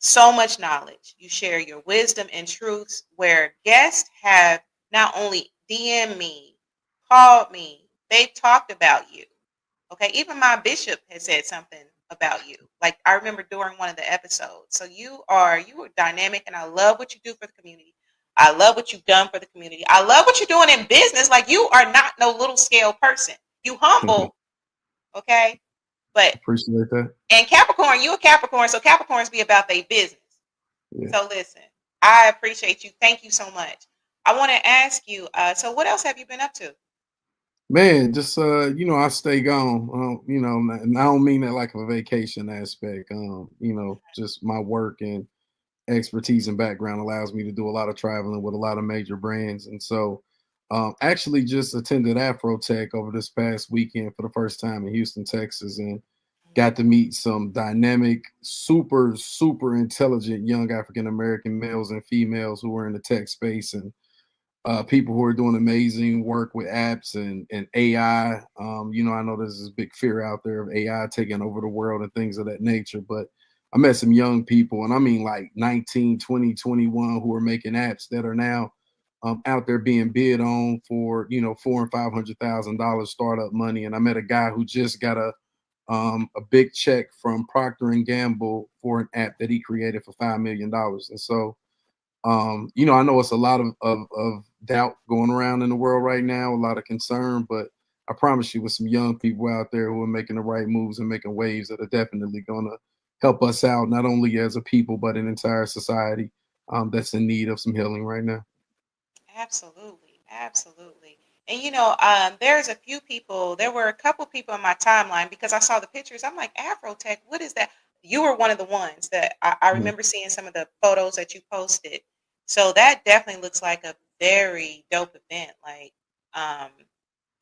Speaker 2: so much knowledge. You share your wisdom and truths where guests have not only DM me, called me, they've talked about you. Okay, even my bishop has said something about you. Like I remember during one of the episodes. So you are dynamic, and I love what you do for the community. I love what you've done for the community. I love what you're doing in business. Like you are not no little scale person. You humble, okay? But
Speaker 6: Appreciate that.
Speaker 2: and Capricorn, you a Capricorn, so Capricorns be about their business.
Speaker 6: Yeah.
Speaker 2: So listen, I appreciate you. Thank you so much. I want to ask you. So what else have you been up to?
Speaker 6: Man, just I stay gone. And I don't mean that like a vacation aspect. Just my work and expertise and background allows me to do a lot of traveling with a lot of major brands. And so actually just attended Afrotech over this past weekend for the first time in Houston, Texas, and got to meet some dynamic, super, super intelligent young African American males and females who are in the tech space, and people who are doing amazing work with apps and AI. I know there's this big fear out there of AI taking over the world and things of that nature, but I met some young people, and I mean like 19, 20, 21, who are making apps that are now out there being bid on for, $400,000 and $500,000 startup money. And I met a guy who just got a big check from Procter and Gamble for an app that he created for $5 million. And so, I know it's a lot of doubt going around in the world right now, a lot of concern, but I promise you, with some young people out there who are making the right moves and making waves that are definitely going to help us out, not only as a people, but an entire society that's in need of some healing right now.
Speaker 2: Absolutely, absolutely. And there's a few people. There were a couple people in my timeline because I saw the pictures. I'm like, Afrotech, what is that? You were one of the ones that I
Speaker 6: Yeah.
Speaker 2: remember seeing some of the photos that you posted. So that definitely looks like a very dope event. Like,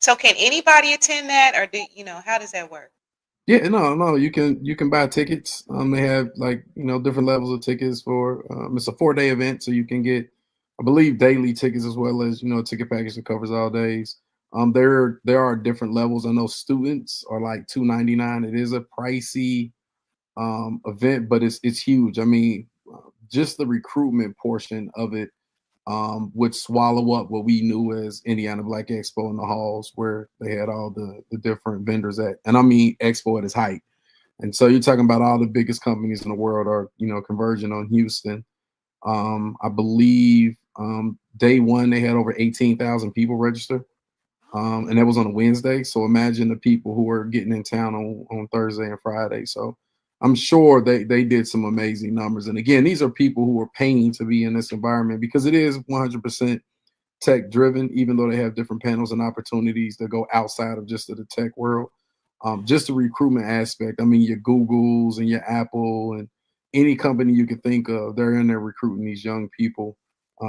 Speaker 2: so can anybody attend that, or how does that work?
Speaker 6: Yeah, no, you can buy tickets. They have like different levels of tickets for. It's a 4-day event, so you can get I believe daily tickets as well as a ticket package that covers all days. There are different levels. I know students are like $299. It is a pricey event, but it's huge. I mean, just the recruitment portion of it would swallow up what we knew as Indiana Black Expo in the halls where they had all the different vendors at. And I mean Expo at its height. And so you're talking about all the biggest companies in the world are, converging on Houston. I believe day one they had over 18,000 people register. And that was on a Wednesday. So imagine the people who were getting in town on Thursday and Friday. So I'm sure they did some amazing numbers. And again, these are people who are paying to be in this environment because it is 100% tech driven, even though they have different panels and opportunities that go outside of just the tech world. Just the recruitment aspect. I mean, your Googles and your Apple and any company you could think of, they're in there recruiting these young people,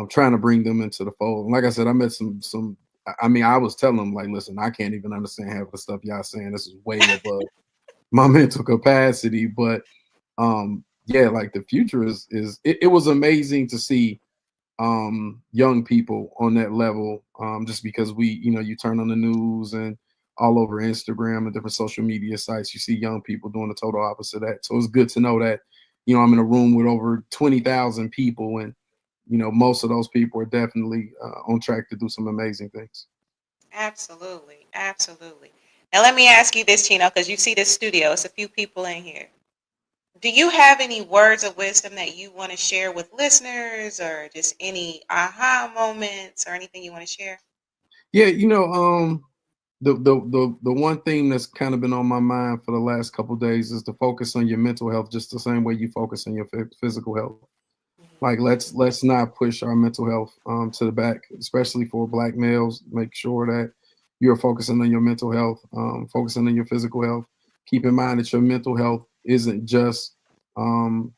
Speaker 6: trying to bring them into the fold. And like I said, I met some. I mean, I was telling them, like, listen, I can't even understand half of the stuff y'all saying. This is way above my mental capacity. But yeah, like the future it was amazing to see young people on that level, just because you turn on the news and all over Instagram and different social media sites, you see young people doing the total opposite of that. So it's good to know that, I'm in a room with over 20,000 people, and most of those people are definitely on track to do some amazing things.
Speaker 2: Absolutely. Absolutely. Now, let me ask you this, Chino, because you see this studio, it's a few people in here. Do you have any words of wisdom that you want to share with listeners, or just any aha moments or anything you want to share?
Speaker 6: Yeah, the one thing that's kind of been on my mind for the last couple of days is to focus on your mental health just the same way you focus on your physical health. Like let's not push our mental health to the back, especially for Black males. Make sure that you're focusing on your mental health, focusing on your physical health. Keep in mind that your mental health isn't just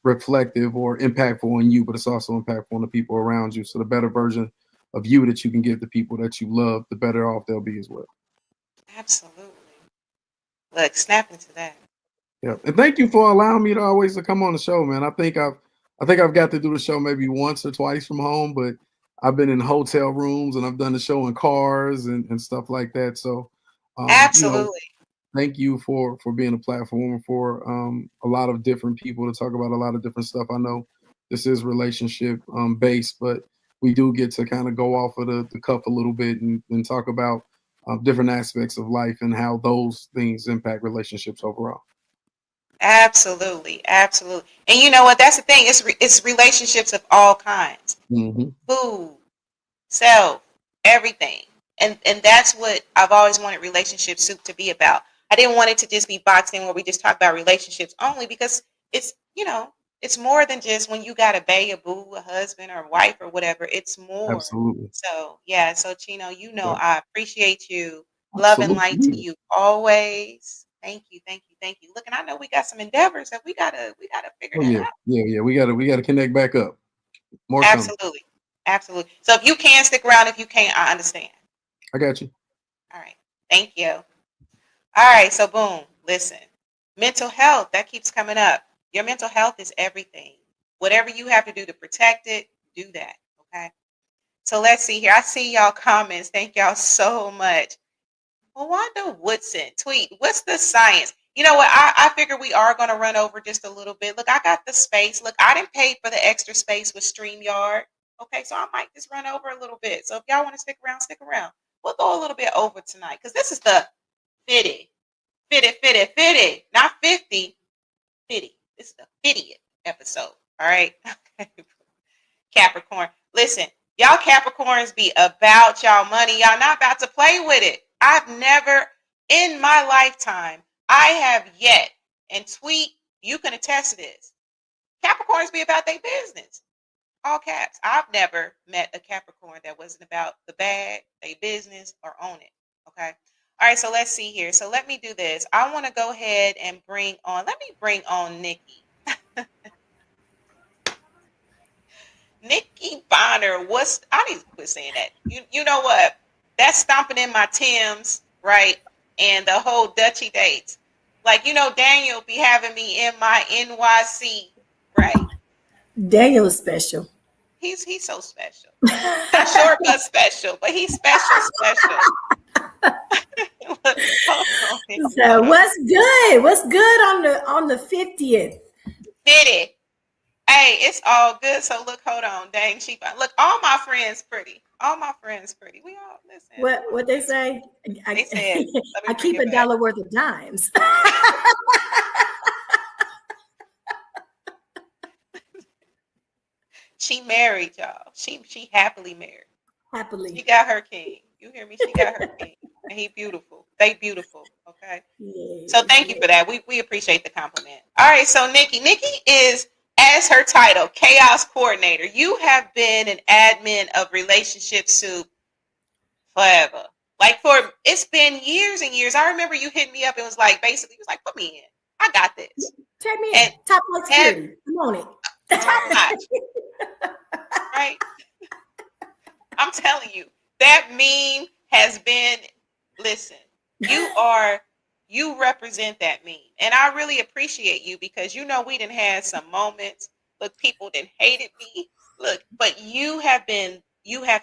Speaker 6: reflective or impactful on you, but it's also impactful on the people around you. So the better version of you that you can give the people that you love, the better off they'll be as well.
Speaker 2: Absolutely. Look, snap into that.
Speaker 6: Yeah, and thank you for allowing me to always to come on the show, man. I think I've got to do the show maybe once or twice from home, but I've been in hotel rooms and I've done the show in cars and stuff like that. So,
Speaker 2: Absolutely.
Speaker 6: Thank you for being a platform for a lot of different people to talk about a lot of different stuff. I know this is relationship based, but we do get to kind of go off of the cuff a little bit and talk about different aspects of life and how those things impact relationships overall.
Speaker 2: Absolutely. Absolutely. And you know what? That's the thing. It's relationships of all kinds.
Speaker 6: Mm-hmm.
Speaker 2: Food, self, everything. And that's what I've always wanted Relationship Soup to be about. I didn't want it to just be boxed in where we just talk about relationships only, because it's more than just when you got a bae, a boo, a husband or wife or whatever. It's more.
Speaker 6: Absolutely.
Speaker 2: So yeah. So Chino,
Speaker 6: Yeah.
Speaker 2: I appreciate you. Love and light to you always. Thank you, thank you, thank you. Look, and I know we got some endeavors that we gotta figure that out.
Speaker 6: Yeah. We gotta connect back up. More
Speaker 2: Absolutely. Absolutely. So if you can stick around, if you can't, I understand.
Speaker 6: I got you.
Speaker 2: All right. Thank you. All right. So boom. Listen. Mental health, that keeps coming up. Your mental health is everything. Whatever you have to do to protect it, do that. Okay. So let's see here. I see y'all comments. Thank y'all so much. Wanda Woodson, tweet, what's the science? You know what? I figure we are going to run over just a little bit. Look, I got the space. Look, I didn't pay for the extra space with StreamYard. Okay, so I might just run over a little bit. So if y'all want to stick around, stick around. We'll go a little bit over tonight because this is the 50, not 50, 50. This is the 50th episode. All right. Capricorn. Listen, y'all Capricorns be about y'all money. Y'all not about to play with it. I've never in my lifetime, I have yet, and tweet, you can attest to this. Capricorns be about their business. All caps. I've never met a Capricorn that wasn't about the bag, their business, or own it. Okay. All right. So let's see here. So let me do this. I want to go ahead and bring on Nikki. Nikki Bonner, I need to quit saying that. You know what? That's stomping in my Timbs, right? And the whole Dutchy dates. Like, Daniel be having me in my NYC, right?
Speaker 7: Daniel is special.
Speaker 2: He's so special. Not short but special, but he's special. Look, hold on.
Speaker 7: So what's good? What's good on the 50th?
Speaker 2: Did it? Hey, it's all good. So look, hold on. Dang, she look. All my friends pretty. All my friends pretty. We all listen.
Speaker 7: What they say?
Speaker 2: They said, let me
Speaker 7: I keep
Speaker 2: bring it
Speaker 7: a dollar worth of dimes.
Speaker 2: She married, y'all. She happily married. She
Speaker 7: Happily.
Speaker 2: got her king. You hear me? She got her king. And he beautiful. They beautiful. Okay. So thank you for that. We appreciate the compliment. All right. So Nikki is, as her title, Chaos Coordinator. You have been an admin of Relationship Soup forever. Like it's been years and years. I remember you hit me up and was like, basically, you was like, put me in. I got this.
Speaker 7: Take me
Speaker 2: And-
Speaker 7: in. Top flight security. Come on it.
Speaker 2: Top notch. Right? I'm telling you, that meme has been, listen, you represent that meme. And I really appreciate you because we done had some moments. Look, people done hated me. Look, but you have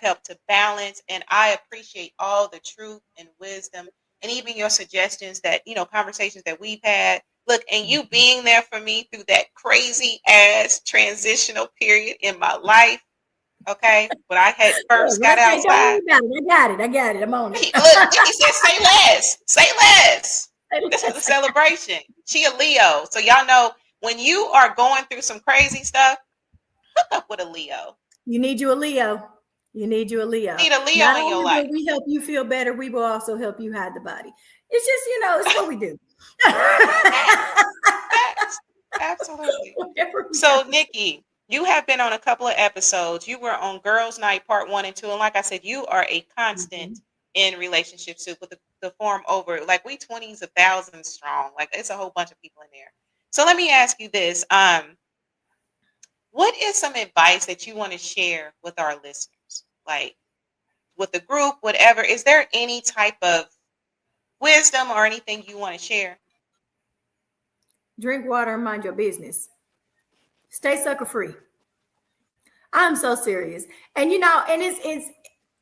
Speaker 2: helped to balance, and I appreciate all the truth and wisdom and even your suggestions that, conversations that we've had. Look, and you being there for me through that crazy ass transitional period in my life. Okay, when I had first got outside.
Speaker 7: I got it. I'm on it.
Speaker 2: Look, he said, say less. Say less. This is a celebration. She a Leo. So y'all know when you are going through some crazy stuff, hook up with a Leo.
Speaker 7: You need a Leo. You need a Leo.
Speaker 2: Need a Leo
Speaker 7: Not
Speaker 2: in your
Speaker 7: only
Speaker 2: life.
Speaker 7: will we help you feel better, we will also help you hide the body. It's just, it's what we do.
Speaker 2: Absolutely. So Nikki, you have been on a couple of episodes. You were on Girls Night Part 1 and 2. And like I said, you are a constant in Relationship Soup with the form over. Like we 20s, 1,000 strong. Like it's a whole bunch of people in there. So let me ask you this. What is some advice that you want to share with our listeners? Like with the group, whatever. Is there any type of wisdom or anything you want to share?
Speaker 7: Drink water and mind your business. Stay sucker free. I'm so serious. And and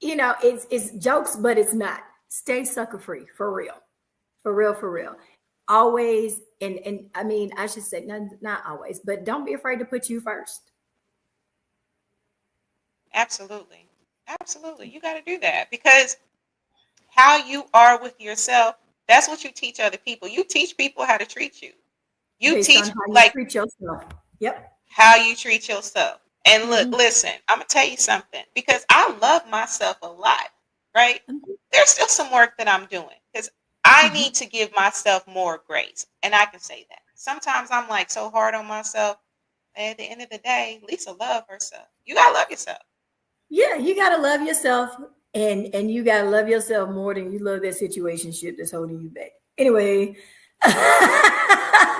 Speaker 7: it's jokes, but it's not. Stay sucker free for real. For real. Always, and I mean, I should say not always, but don't be afraid to put you first.
Speaker 2: Absolutely. You got to do that because how you are with yourself, that's what you teach other people. You teach people how to treat you. You
Speaker 7: Based
Speaker 2: teach
Speaker 7: on how you
Speaker 2: like
Speaker 7: treat yourself. Yep.
Speaker 2: how you treat yourself. And look, listen, I'm going to tell you something because I love myself a lot, right? There's still some work that I'm doing because I need to give myself more grace. And I can say that. Sometimes I'm like so hard on myself. And at the end of the day, Lisa love herself. You got to love yourself.
Speaker 7: Yeah, you got to love yourself. And you got to love yourself more than you love that situationship that's holding you back. Anyway.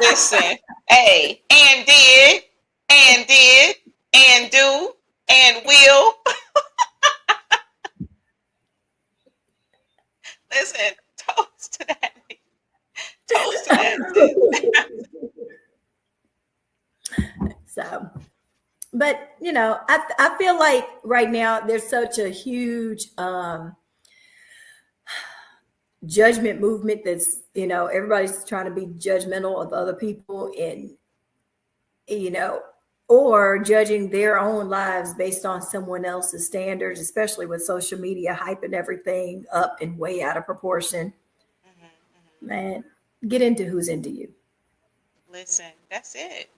Speaker 2: Listen, hey, and did, and do, and will. Listen, toast to that. Toast to that.
Speaker 7: So, but I feel like right now there's such a huge judgment movement that's everybody's trying to be judgmental of other people and or judging their own lives based on someone else's standards, especially with social media hyping everything up and way out of proportion. Man, get into who's into you.
Speaker 2: Listen, that's it.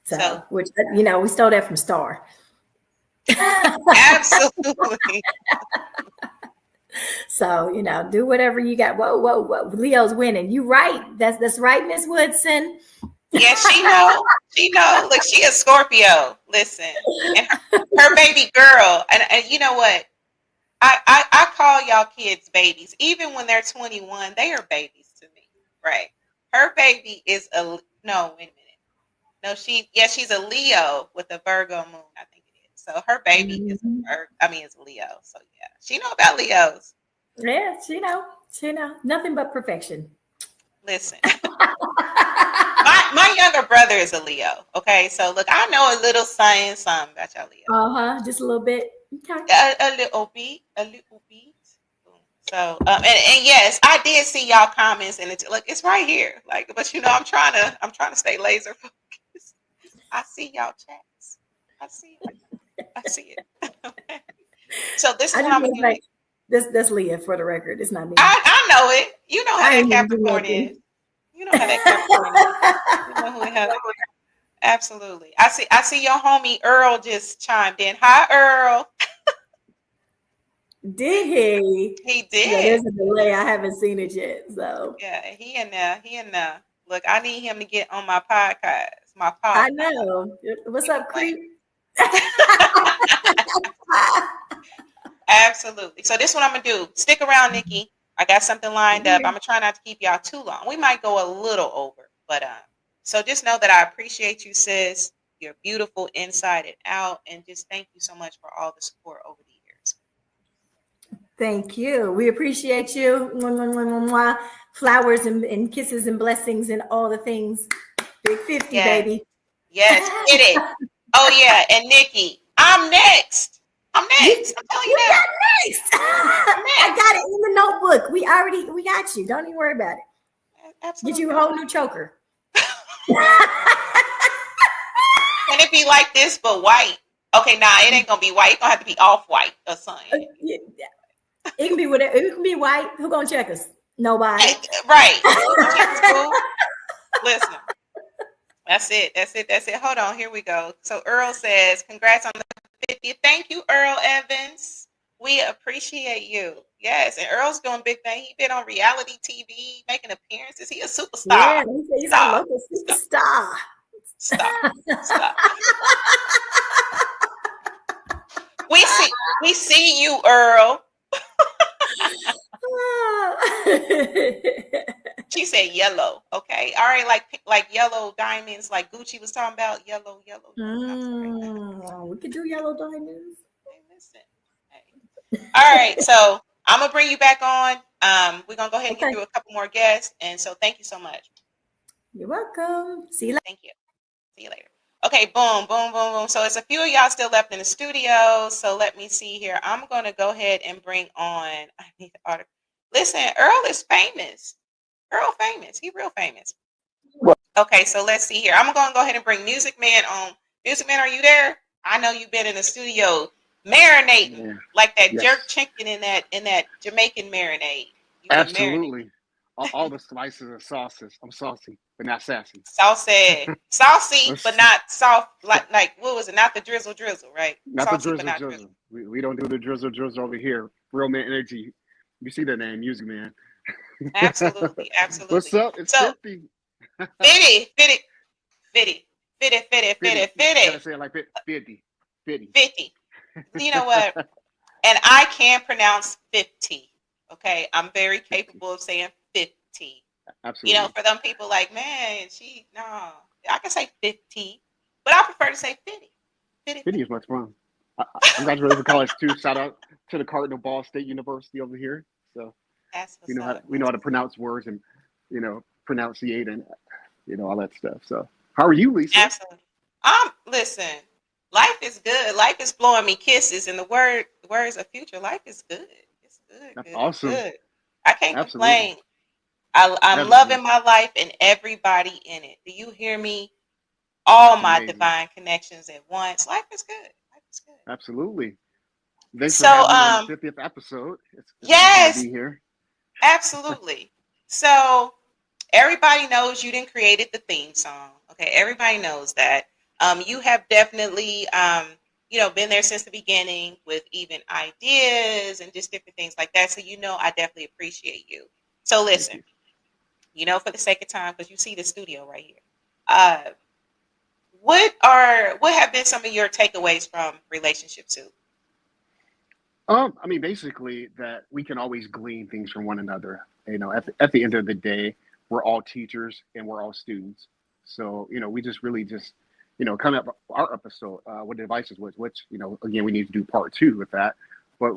Speaker 7: So which we stole that from Star.
Speaker 2: Absolutely.
Speaker 7: So, do whatever you got. Whoa. Leo's winning. You right. That's right, Miss Woodson.
Speaker 2: Yeah, she know. Look, she a Scorpio. Listen. And her baby girl. And you know what? I call y'all kids babies. Even when they're 21, they are babies to me. Right. Her baby is no, wait a minute. No, she's a Leo with a Virgo moon, I think it is. So her baby is a Leo. So yeah, she know about Leos.
Speaker 7: Yeah, she know. Nothing but perfection.
Speaker 2: Listen, my younger brother is a Leo. Okay, so look, I know a little something about y'all Leo.
Speaker 7: Just a little bit. Okay.
Speaker 2: A little bit, a little bit. So, and yes, I did see y'all comments, and it's right here. Like, but you know, I'm trying to stay laser focused. I see y'all chats. I see it. I see it. So this is what I'm gonna do.
Speaker 7: Like, that's Leah for the record. It's not me.
Speaker 2: I know it. You know how that Capricorn is. You know how that Capricorn is. You know who we have. Absolutely. I see your homie Earl just chimed in. Hi, Earl.
Speaker 7: Did he?
Speaker 2: He did.
Speaker 7: Yeah, there's a delay. I haven't seen it yet. So
Speaker 2: yeah, he in there. Look, I need him to get on my podcast.
Speaker 7: I know. What's up, Creep?
Speaker 2: Absolutely. So this is what I'm gonna do. Stick around, Nikki. I got something lined up. I'm gonna try not to keep y'all too long. We might go a little over, but so just know that I appreciate you, sis. You're beautiful inside and out, and just thank you so much for all the support over the years.
Speaker 7: Thank you. We appreciate you. Flowers and kisses and blessings and all the things. Big 50, baby.
Speaker 2: Yes, get it. Oh yeah, and Nikki, I'm next. I'm telling you that.
Speaker 7: Next. I got it in the notebook. We got you. Don't even worry about it.
Speaker 2: Absolutely.
Speaker 7: Get you a whole new choker.
Speaker 2: Can it be like this but white? Okay, nah, it ain't gonna be white. It's gonna have to be off-white or something.
Speaker 7: It can be whatever. It can be white. Who gonna check us? Nobody.
Speaker 2: Right. Listen. That's it. Hold on. Here we go. So Earl says, congrats on the 50th. Thank you, Earl Evans. We appreciate you. Yes. And Earl's doing big thing. He's been on reality TV, making appearances. He a superstar.
Speaker 7: Yeah, he's a local superstar.
Speaker 2: Stop. We see you, Earl. She said yellow. Okay. All right. Like yellow diamonds, like Gucci was talking about. Yellow.
Speaker 7: We could do yellow diamonds.
Speaker 2: Hey, listen. Hey. All right. So I'm gonna bring you back on. We're gonna go ahead and get through a couple more guests. And so thank you so much.
Speaker 7: You're welcome. See you later.
Speaker 2: Thank you. See you later. Okay, boom. So it's a few of y'all still left in the studio. So let me see here. I'm gonna go ahead and bring on. I need the article. Listen, Earl is famous. He real famous. Okay, so let's see here. I'm gonna go ahead and bring Music Man on. Music Man, are you there? I know you've been in the studio marinating like that jerk chicken in that Jamaican marinade.
Speaker 8: Absolutely. All the spices and sauces. I'm saucy, but not sassy.
Speaker 2: Saucy, but not soft. Like what was it? Not the drizzle, right?
Speaker 8: Not
Speaker 2: saucy,
Speaker 8: the drizzle. We don't do the drizzle over here. Real Man Energy. You see that name, Music Man.
Speaker 2: Absolutely.
Speaker 8: What's up? It's 50.
Speaker 2: Fitty.
Speaker 8: Gotta say it like 50. You know what? And I can pronounce 50. Okay, I'm very capable of saying 50. Absolutely.
Speaker 2: You know, for them people like, man, I can say 50, but I prefer to say 50.
Speaker 8: 50 is much fun. I'm graduating from college too. Shout out to the Cardinal Ball State University over here. So we know how to pronounce words and pronunciate and all that stuff. So how are you, Lisa?
Speaker 2: Absolutely. Listen, life is good. Life is blowing me kisses, and the words of future. Life is good. It's good.
Speaker 8: That's
Speaker 2: good,
Speaker 8: awesome.
Speaker 2: Good. I can't complain. I'm loving my life and everybody in it. Do you hear me? All my divine connections at once. Life is good.
Speaker 8: Absolutely. Thanks for having me on the 50th episode. It's
Speaker 2: yes.
Speaker 8: To be here.
Speaker 2: Absolutely. So everybody knows you didn't created the theme song. Okay, everybody knows that. You have definitely been there since the beginning with even ideas and just different things like that. So I definitely appreciate you. So listen, for the sake of time, because you see the studio right here. What have been some of your takeaways from Relationship Soup?
Speaker 8: Basically that we can always glean things from one another. At the end of the day, we're all teachers and we're all students. So, we just coming up our episode, what devices was, which, again, we need to do part 2 with that. But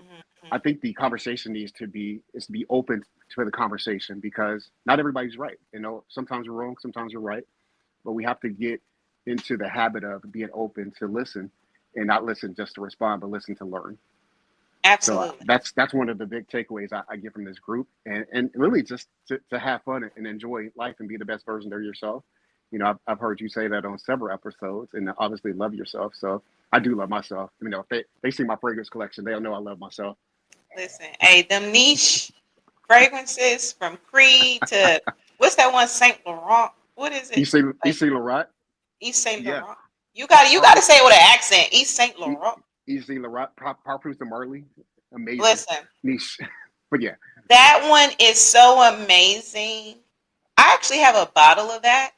Speaker 8: I think the conversation needs to be open to the conversation because not everybody's right. Sometimes we're wrong, sometimes we're right. but we have to get into the habit of being open to listen and not listen just to respond, but listen to learn. So
Speaker 2: Absolutely.
Speaker 8: that's one of the big takeaways I get from this group, and really just to have fun and enjoy life and be the best version of yourself. You know, I've heard you say that on several episodes, and obviously love yourself. So I do love myself. You know, if they see my fragrance collection, they'll know I love myself.
Speaker 2: Listen, hey, them niche fragrances from Creed to what's that one, Saint Laurent? What is it?
Speaker 8: You see
Speaker 2: Like,
Speaker 8: Laurent?
Speaker 2: East Saint
Speaker 8: Yeah.
Speaker 2: Laurent. You got to say it with an accent. East Saint
Speaker 8: You
Speaker 2: Laurent.
Speaker 8: see Laurent, Parfums de Marley, amazing
Speaker 2: Listen,
Speaker 8: niche. But yeah,
Speaker 2: that one is so amazing. I actually have a bottle of that.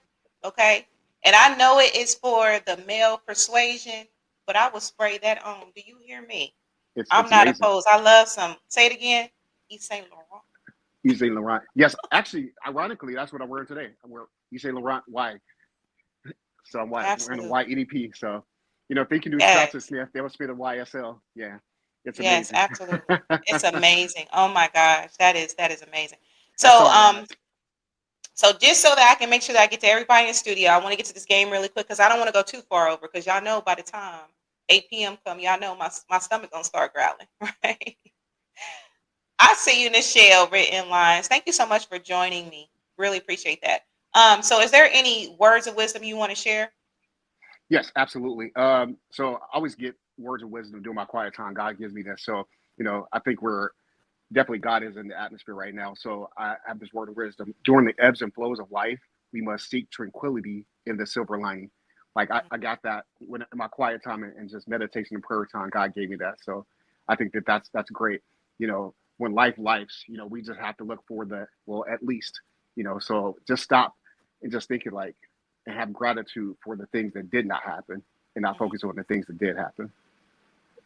Speaker 2: Okay. And I know it is for the male persuasion, but I will spray that on. Do you hear me?
Speaker 8: it's
Speaker 2: I'm not
Speaker 8: amazing.
Speaker 2: opposed. I love some. Say it again. Yves Saint Laurent.
Speaker 8: Yves Saint Laurent. Yes, actually, ironically, that's what I'm wearing today. I'm wearing Yves Saint Laurent Y. So I'm white. I'm wearing a
Speaker 2: Absolutely.
Speaker 8: white EDP. So, you know, if they can do
Speaker 2: Yes.
Speaker 8: Scotch Smith, they'll spit a YSL. Yeah, it's
Speaker 2: Yes,
Speaker 8: amazing.
Speaker 2: absolutely. It's amazing. Oh my gosh, that is amazing.
Speaker 8: That's
Speaker 2: So
Speaker 8: all right.
Speaker 2: so just so that I can make sure that I get to everybody in the studio, I want to get to this game really quick because I don't want to go too far over because y'all know by the time 8 p.m. come, y'all know my stomach gonna start growling, right? I see you in the shell written lines. Thank you so much for joining me. Really appreciate that. So is there any words of wisdom you want to share?
Speaker 8: Yes, absolutely. So I always get words of wisdom during my quiet time. God gives me that. So, you know, I think we're definitely God is in the atmosphere right now. So I have this word of wisdom. During the ebbs and flows of life, we must seek tranquility in the silver lining. Like I got that when in my quiet time and just meditation and prayer time, God gave me that. So I think that's great. You know, when life's, you know, we just have to look for at least, you know, so just stop and just think it like and have gratitude for the things that did not happen and not focus on the things that did happen.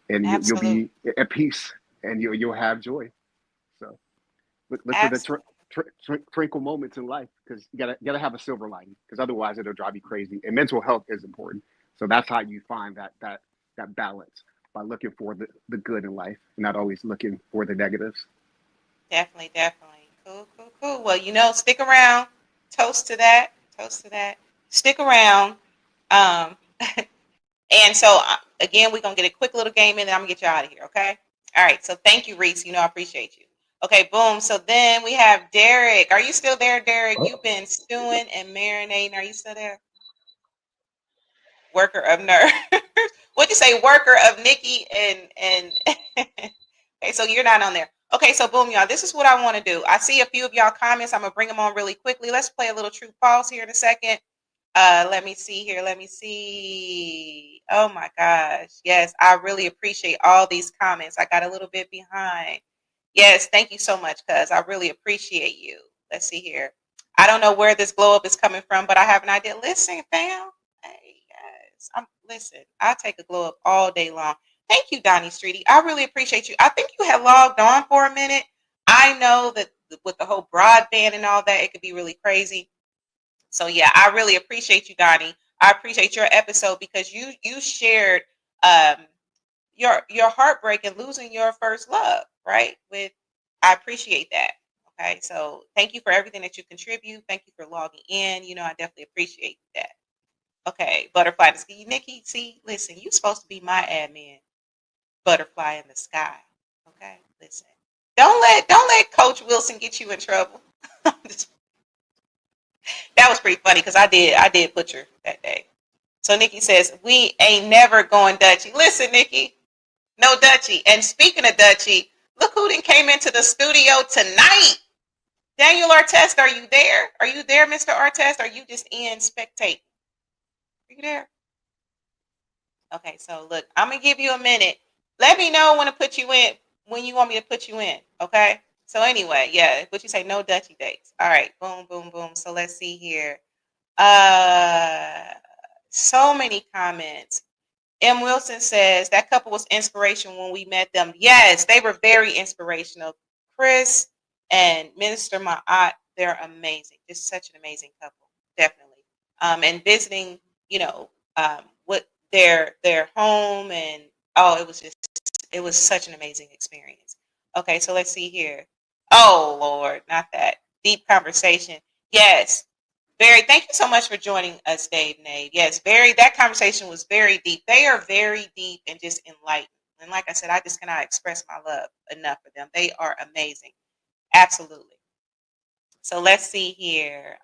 Speaker 8: And you'll
Speaker 2: Absolutely.
Speaker 8: be at peace and you'll have joy. So look for the
Speaker 2: Absolutely.
Speaker 8: twinkle moments in life because you gotta have a silver lining because otherwise it'll drive you crazy. And mental health is important. So that's how you find that balance by looking for the good in life and not always looking for the negatives.
Speaker 2: Definitely. Cool. Well, you know, stick around. Toast to that. Stick around. Um, and so again, we're gonna get a quick little game in, and I'm gonna get you out of here. Okay. All right. So thank you, Reese. You know, I appreciate you. Okay. Boom. So then we have Derek. Are you still there, Derek? You've been stewing and marinating. Are you still there? Worker of nerve. What'd you say? Worker of Nikki and okay, so you're not on there. Okay, so boom, y'all. This is what I want to do. I see a few of y'all comments. I'm gonna bring them on really quickly. Let's play a little true false here in a second. Let me see here. Let me see. Oh my gosh. Yes, I really appreciate all these comments. I got a little bit behind. Yes, thank you so much, cuz I really appreciate you. Let's see here. I don't know where this glow up is coming from, but I have an idea. Listen, fam. Hey, guys. Listen, I take a glow up all day long. Thank you, Donnie Streety. I really appreciate you. I think you had logged on for a minute. I know that with the whole broadband and all that, it could be really crazy. So yeah, I really appreciate you, Donnie. I appreciate your episode because you shared your heartbreak and losing your first love, right? I appreciate that. Okay, so thank you for everything that you contribute. Thank you for logging in. You know, I definitely appreciate that. Okay, butterfly in the sky. Nikki, see, listen, you're supposed to be my admin. Butterfly in the sky. Okay, listen. Don't let Coach Wilson get you in trouble. That was pretty funny because I did butcher that day. So Nikki says, we ain't never going Dutchy. Listen, Nikki, no Dutchy. And speaking of Dutchy, look who then came into the studio tonight. Daniel Artest, are you there? Are you there, Mr. Artest? Are you just in spectate? Are you there? Okay, so look, I'm gonna give you a minute. Let me know when you want me to put you in. Okay. So anyway, yeah, what you say? No Dutchy dates. All right. Boom, boom, boom. So let's see here. So many comments. M. Wilson says that couple was inspirational when we met them. Yes, they were very inspirational. Chris and Minister Ma'at, they're amazing. Just such an amazing couple, definitely. And visiting, you know, what their home and it was such an amazing experience. Okay, so let's see here. Oh Lord, not that deep conversation. Yes, Barry, thank you so much for joining us, Dave Nade. Yes, Barry, that conversation was very deep. They are very deep and just enlightened. And like I said, I just cannot express my love enough for them. They are amazing. Absolutely. So let's see here.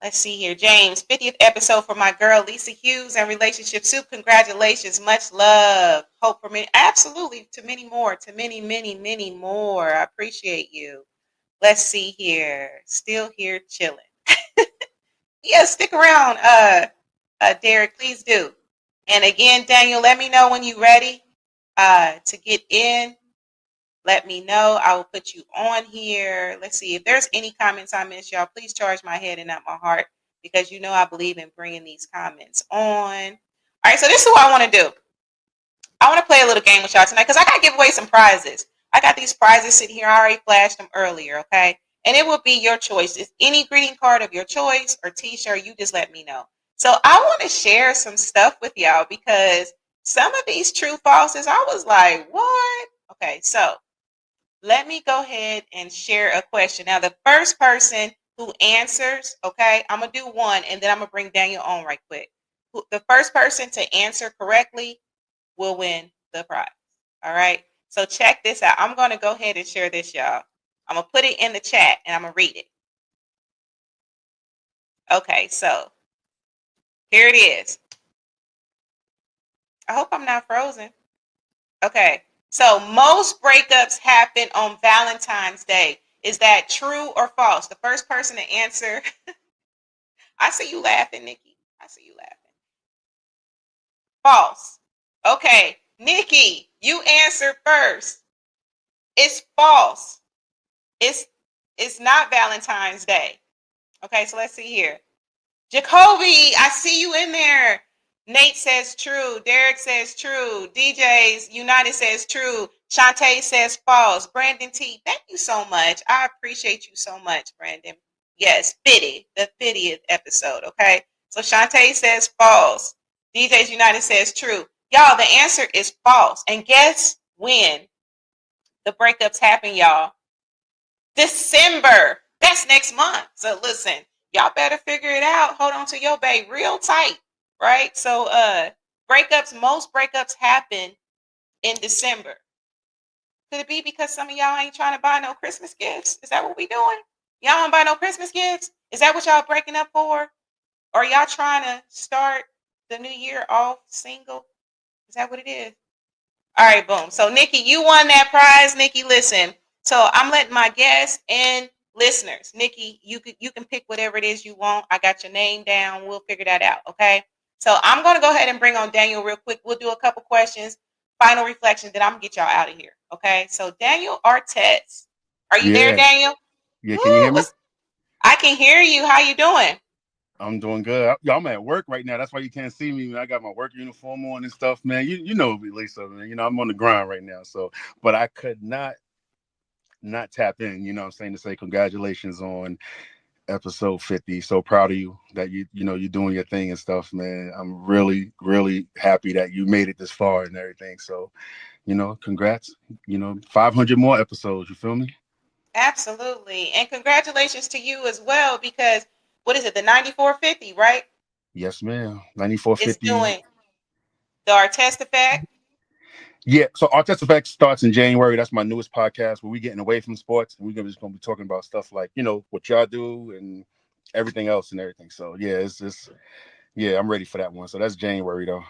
Speaker 2: Let's see here. James, 50th episode for my girl, Lisa Hughes, and Relationship Soup. Congratulations. Much love. Hope for me. Absolutely. To many more. To many, many, many more. I appreciate you. Let's see here. Still here chilling. Yeah, stick around, Derek. Please do. And again, Daniel, let me know when you're ready to get in. Let me know. I will put you on here. Let's see if there's any comments I missed, y'all. Please charge my head and not my heart, because you know I believe in bringing these comments on. All right, so this is what I want to do. I want to play a little game with y'all tonight because I got to give away some prizes. I got these prizes sitting here. I already flashed them earlier, okay? And it will be your choice. It's any greeting card of your choice or t-shirt. You just let me know. So I want to share some stuff with y'all because some of these true falses, I was like, what? Okay, so let me go ahead and share a question. Now, the first person who answers, okay, I'm going to do one, and then I'm going to bring Daniel on right quick. The first person to answer correctly will win the prize. All right. So check this out. I'm going to go ahead and share this, y'all. I'm going to put it in the chat, and I'm going to read it. Okay, so here it is. I hope I'm not frozen. Okay. So most breakups happen on Valentine's Day. Is that true or false? The first person to answer. I see you laughing, Nikki. I see you laughing. False. Okay. Nikki, you answered first. It's false. It's not Valentine's Day. Okay, so let's see here. Jacoby, I see you in there. Nate says true. Derek says true. DJs United says true. Shantae says false. Brandon T, thank you so much. I appreciate you so much, Brandon. Yes, 50, the 50th episode, okay? So Shantae says false. DJs United says true. Y'all, the answer is false. And guess when the breakups happen, y'all? December. That's next month. So listen, y'all better figure it out. Hold on to your babe real tight, right? So most breakups happen in December. Could it be because some of y'all ain't trying to buy no Christmas gifts? Is that what we doing? Y'all don't buy no Christmas gifts? Is that what y'all breaking up for? Or y'all trying to start the new year off single? Is that what it is? All right, boom. So Nikki, you won that prize. Nikki, listen. So I'm letting my guests and listeners, Nikki, you can pick whatever it is you want. I got your name down. We'll figure that out. Okay. So I'm going to go ahead and bring on Daniel real quick. We'll do a couple questions, final reflection, then I'm going to get y'all out of here. Okay. So Daniel Artez, are you there, Daniel?
Speaker 9: Yeah. Can you hear me?
Speaker 2: I can hear you. How you doing?
Speaker 9: I'm doing good. I'm at work right now. That's why you can't see me. I got my work uniform on and stuff, man. You know me, Lisa, man. You know, I'm on the grind right now. So, but I could not tap in, you know what I'm saying, to say congratulations on episode 50. So proud of you that you're doing your thing and stuff, man. I'm really, really happy that you made it this far and everything. So, congrats, 500 more episodes. You feel me?
Speaker 2: Absolutely. And congratulations to you as well, because what is it? The 9450, right?
Speaker 9: Yes, ma'am. 9450.
Speaker 2: It's doing the Artest Effect.
Speaker 9: Yeah, so Artest Effect starts in January. That's my newest podcast where we're getting away from sports, and we're just going to be talking about stuff like, what y'all do and everything else and everything. So, yeah, I'm ready for that one. So that's January, though.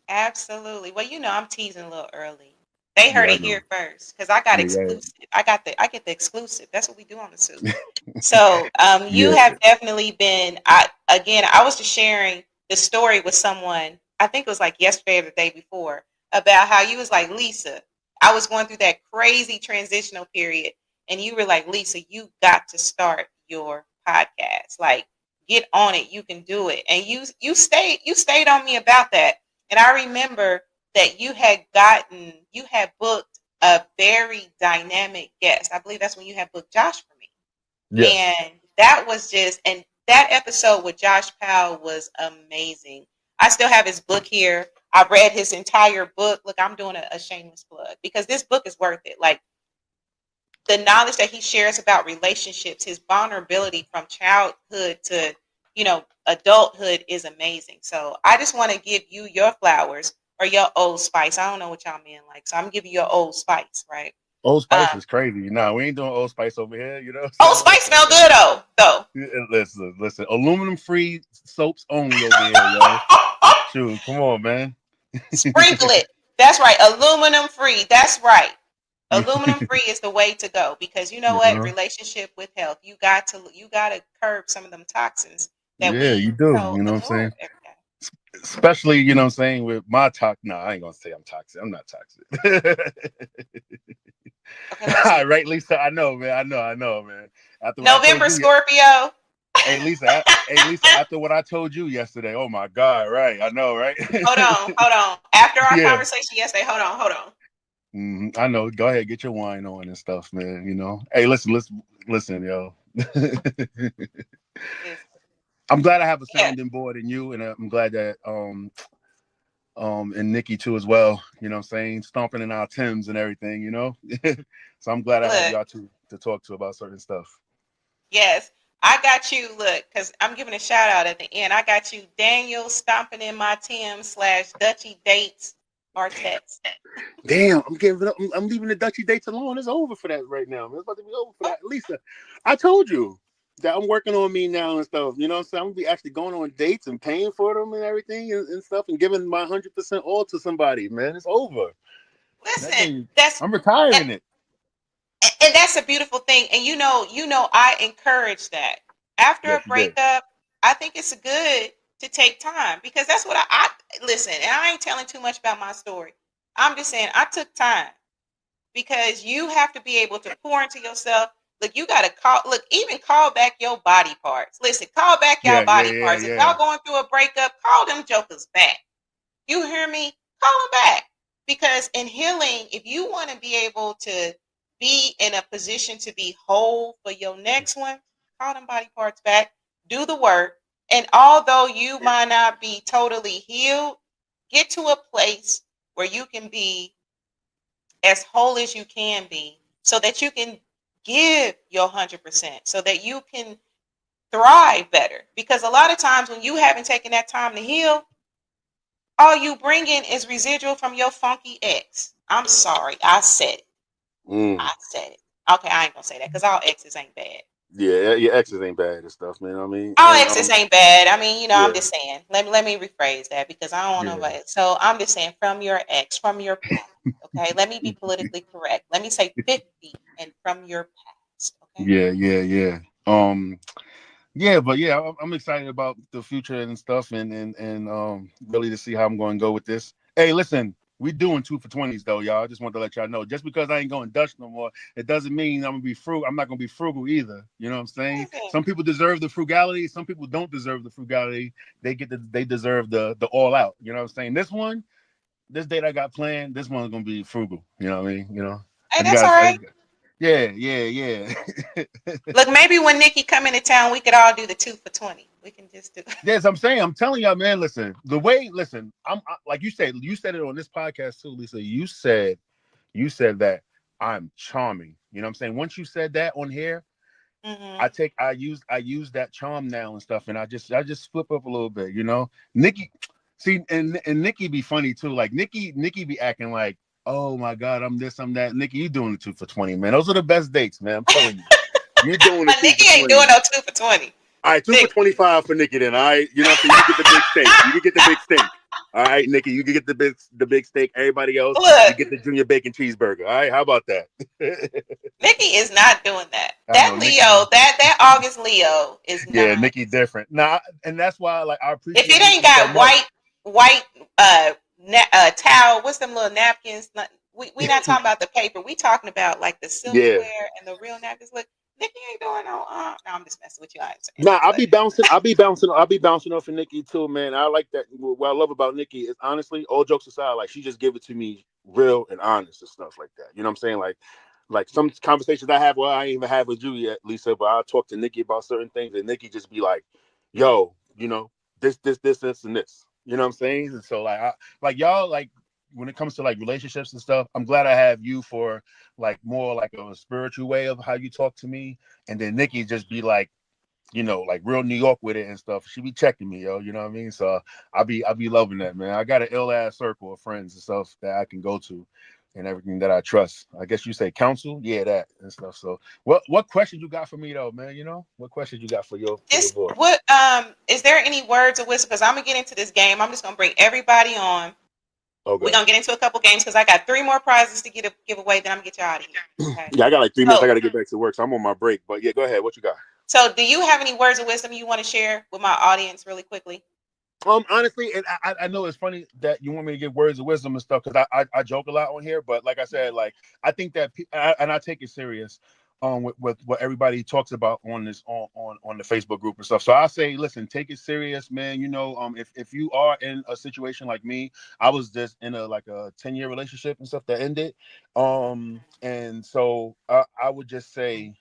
Speaker 2: Absolutely. Well, I'm teasing a little early. They heard it here first because I got exclusive. I get the exclusive. That's what we do on the Soup. So you have definitely been, I was just sharing the story with someone, I think it was like yesterday or the day before, about how you was like, Lisa, I was going through that crazy transitional period. And you were like, Lisa, you got to start your podcast. Like, get on it. You can do it. And you stayed on me about that. And I remember that you had booked a very dynamic guest. I believe that's when you had booked Josh for me. Yes. And that was and that episode with Josh Powell was amazing. I still have his book here. I read his entire book. Look, I'm doing a shameless plug because this book is worth it. Like, the knowledge that he shares about relationships, his vulnerability from childhood to, adulthood is amazing. So I just want to give you your flowers or your Old Spice. I don't know what y'all men like, so I'm giving you your Old Spice, right?
Speaker 9: Old Spice is crazy. Nah, we ain't doing Old Spice over here.
Speaker 2: Old Spice smell good though.
Speaker 9: Listen. Aluminum free soaps only over here, yo. Shoot, come on, man.
Speaker 2: Sprinkle it. That's right. Aluminum free. That's right. Aluminum free is the way to go, because you know what? Relationship with health. You got to curb some of them toxins that
Speaker 9: you do. You know what I'm saying? Especially, you know what I'm saying, with my I ain't gonna say I'm toxic. I'm not toxic. Okay, right, Lisa? I know, man. I know, man. After
Speaker 2: November Scorpio.
Speaker 9: Hey, Lisa, after what I told you yesterday, oh my God, right? I know, right?
Speaker 2: Hold on. After our conversation yesterday, hold on.
Speaker 9: I know. Go ahead, get your wine on and stuff, man. Hey, listen, yo. I'm glad I have a sounding board in you, and I'm glad that and Nikki too as well. You know what I'm saying? Stomping in our Timbs and everything, So I'm glad I have y'all to talk to about certain stuff.
Speaker 2: Yes. I got you, because I'm giving a shout out at the end. I got you, Daniel, stomping in my Timbs / Dutchy Dates Artex.
Speaker 9: Damn, I'm giving up. I'm leaving the Dutchy Dates alone. It's over for that right now. It's about to be over for that. Lisa, I told you that I'm working on me now and stuff. You know what I'm saying? I'm going to be actually going on dates and paying for them and everything and stuff and giving my 100% all to somebody, man. It's over.
Speaker 2: Listen,
Speaker 9: I'm retiring it.
Speaker 2: And that's a beautiful thing. And I encourage that. After a breakup, I think it's good to take time, because that's what I listen, and I ain't telling too much about my story. I'm just saying I took time, because you have to be able to pour into yourself. Look, you got to even call back your body parts. Listen, call back your body parts. If y'all going through a breakup, call them jokers back. You hear me? Call them back. Because in healing, if you want to be able to be in a position to be whole for your next one, call them body parts back, do the work. And although you might not be totally healed, get to a place where you can be as whole as you can be, so that you can give your 100%, so that you can thrive better. Because a lot of times when you haven't taken that time to heal, all you bring in is residual from your funky ex. I'm sorry, I said it. I said it. Okay, I ain't gonna say that, because all exes ain't bad.
Speaker 9: Yeah, your exes ain't bad and stuff, man. I mean,
Speaker 2: all exes ain't bad. I mean, I'm just saying. Let me rephrase that, because I don't know about it. So I'm just saying, from your ex, from your past. Okay, let me be politically correct. Let me say 50 and from your past. Okay.
Speaker 9: Yeah. But I'm excited about the future and stuff, and really to see how I'm going to go with this. Hey, listen, we doing 2 for 20s though, y'all. I just want to let y'all know. Just because I ain't going Dutch no more, it doesn't mean I'm gonna be frugal. I'm not gonna be frugal either. You know what I'm saying? Some people deserve the frugality. Some people don't deserve the frugality. They deserve the all out. You know what I'm saying? This date I got planned, this one's gonna be frugal. You know what I mean?
Speaker 2: Hey, that's all right.
Speaker 9: Yeah.
Speaker 2: Look, maybe when Nikki come into town, we could all do the 2 for 20. We can just do.
Speaker 9: Yes, I'm telling y'all, man. Listen, I'm like you said it on this podcast too, Lisa. You said that I'm charming. You know what I'm saying? Once you said that on here, I use that charm now and stuff, and I just flip up a little bit. Nikki, see, and Nikki be funny too. Like Nikki be acting like, oh my God, I'm this, I'm that. Nikki, you doing the 2 for 20, man. Those are the best dates, man. I'm telling you. You're doing it.
Speaker 2: Nikki ain't doing no 2 for 20.
Speaker 9: All right, 2 for 25 for Nikki then. All right, you know what I'm saying? You get the big steak. You can get the big steak. All right, Nikki, you can get the big steak. Everybody else, you get the junior bacon cheeseburger. All right, how about that?
Speaker 2: Nikki is not doing that. That Leo, that August Leo is not.
Speaker 9: Yeah, Nikki different. Nah, and that's why I appreciate.
Speaker 2: If it ain't got white towel, what's them little napkins? We not talking about the paper. We talking about like the silverware and the real napkins. Look, Nikki ain't doing no. No, I'm just messing with you.
Speaker 9: Nah, I'll be bouncing off of Nikki too, man. I like that. What I love about Nikki is, honestly, all jokes aside, like she just give it to me real and honest and stuff like that. You know what I'm saying? Like some conversations I have, well, I ain't even have with you yet, Lisa, but I'll talk to Nikki about certain things, and Nikki just be like, yo, this, and this. You know what I'm saying? And so like y'all, like when it comes to like relationships and stuff, I'm glad I have you for like more like a spiritual way of how you talk to me, and then Nikki just be like, like real New York with it and stuff. She be checking me, yo. You know what I mean? So I'll be loving that, man. I got an ill ass circle of friends and stuff that I can go to, and everything that I trust. I guess you say counsel, yeah, that and stuff. So what questions you got for me though, man? What questions you got for your boy?
Speaker 2: What is there any words of wisdom? Because I'm gonna get into this game. I'm just gonna bring everybody on.
Speaker 9: Okay.
Speaker 2: We're gonna get into a couple games because I got 3 more prizes to give away. Then I'm gonna get you out of here. Okay.
Speaker 9: Yeah, I got like 3 minutes. I got to get back to work, so I'm on my break. But yeah, go ahead. What you got?
Speaker 2: So, do you have any words of wisdom you want to share with my audience, really quickly?
Speaker 9: Honestly, and I know it's funny that you want me to give words of wisdom and stuff because I joke a lot on here, but like I said, like I think that and I take it serious. With what everybody talks about on this on the Facebook group and stuff. So I say, listen, take it serious, man. If you are in a situation like me, I was just in a 10-year relationship and stuff that ended. And so I would just say,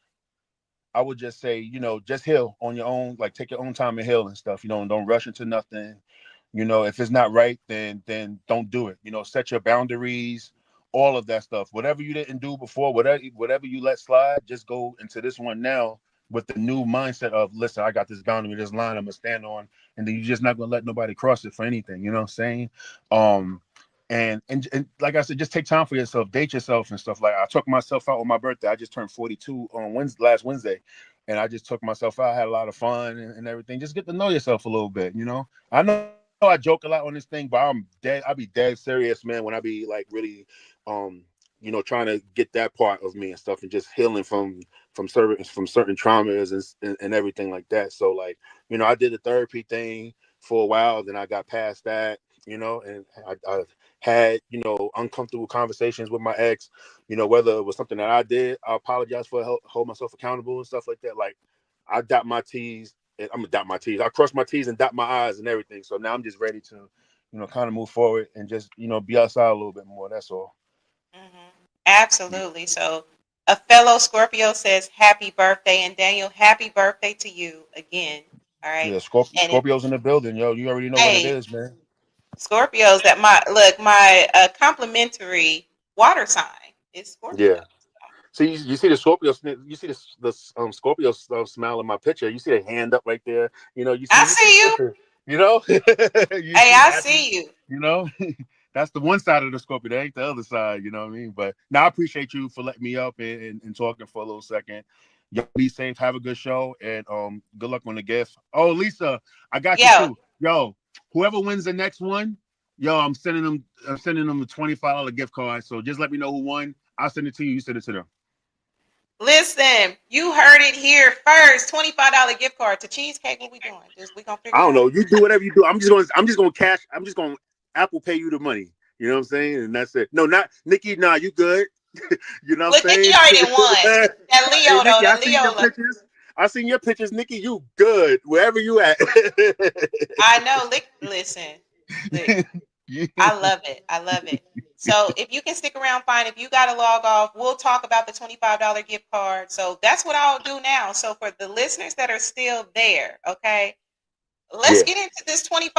Speaker 9: just heal on your own, like take your own time and heal and stuff, and don't rush into nothing. If it's not right, then don't do it. Set your boundaries, all of that stuff. Whatever you didn't do before, whatever you let slide, just go into this one now with the new mindset of, listen, I got this boundary, this line I'm gonna stand on, and then you're just not gonna let nobody cross it for anything. You know what I'm saying? And like I said, just take time for yourself, date yourself and stuff. Like I took myself out on my birthday. I just turned 42 on last Wednesday, and I just took myself out. I had a lot of fun and everything. Just get to know yourself a little bit. I know I joke a lot on this thing, but I'll be dead serious, man, when I be like really, trying to get that part of me and stuff, and just healing from certain traumas and everything like that. So like, I did the therapy thing for a while, then I got past that, and I had, uncomfortable conversations with my ex, whether it was something that I did, I apologize for, hold myself accountable and stuff like that. Like I dot my T's, and I'm gonna dot my T's. I cross my T's and dot my I's and everything. So now I'm just ready to, kind of move forward and just, be outside a little bit more. That's all.
Speaker 2: Mm-hmm. Absolutely. So a fellow Scorpio says happy birthday, and Daniel, happy birthday to you again. All right.
Speaker 9: Yeah, Scorpio's in the building, yo. You already know what it is, man.
Speaker 2: Scorpios, that my complimentary water sign is Scorpio.
Speaker 9: Yeah. So you see the Scorpio, you see the Scorpio smile in my picture. You see the hand up right there.
Speaker 2: I see you. I see you.
Speaker 9: That's the one side of the Scorpio. That ain't the other side. You know what I mean? But now I appreciate you for letting me up and talking for a little second. Y'all be safe. Have a good show, and good luck on the gift. Oh, Lisa, I got you too. Yo, whoever wins the next one, I'm sending them a $25 gift card. So just let me know who won. I'll send it to you. You send it to them.
Speaker 2: Listen, you heard it here first. $25 gift card to Cheesecake. What we doing? We gonna figure.
Speaker 9: I don't know. You do whatever you do. I'm just gonna Apple pay you the money. You know what I'm saying? And that's it. No, not Nikki. Nah, you good. You know what I'm saying?
Speaker 2: Nikki already won. That Leo,
Speaker 9: hey, Nikki,
Speaker 2: that Leo.
Speaker 9: I seen your pictures, Nikki. You good wherever you at.
Speaker 2: I know. Listen. I love it. I love it. So if you can stick around, fine. If you got to log off, we'll talk about the $25 gift card. So that's what I'll do now. So for the listeners that are still there, okay, let's get into this $25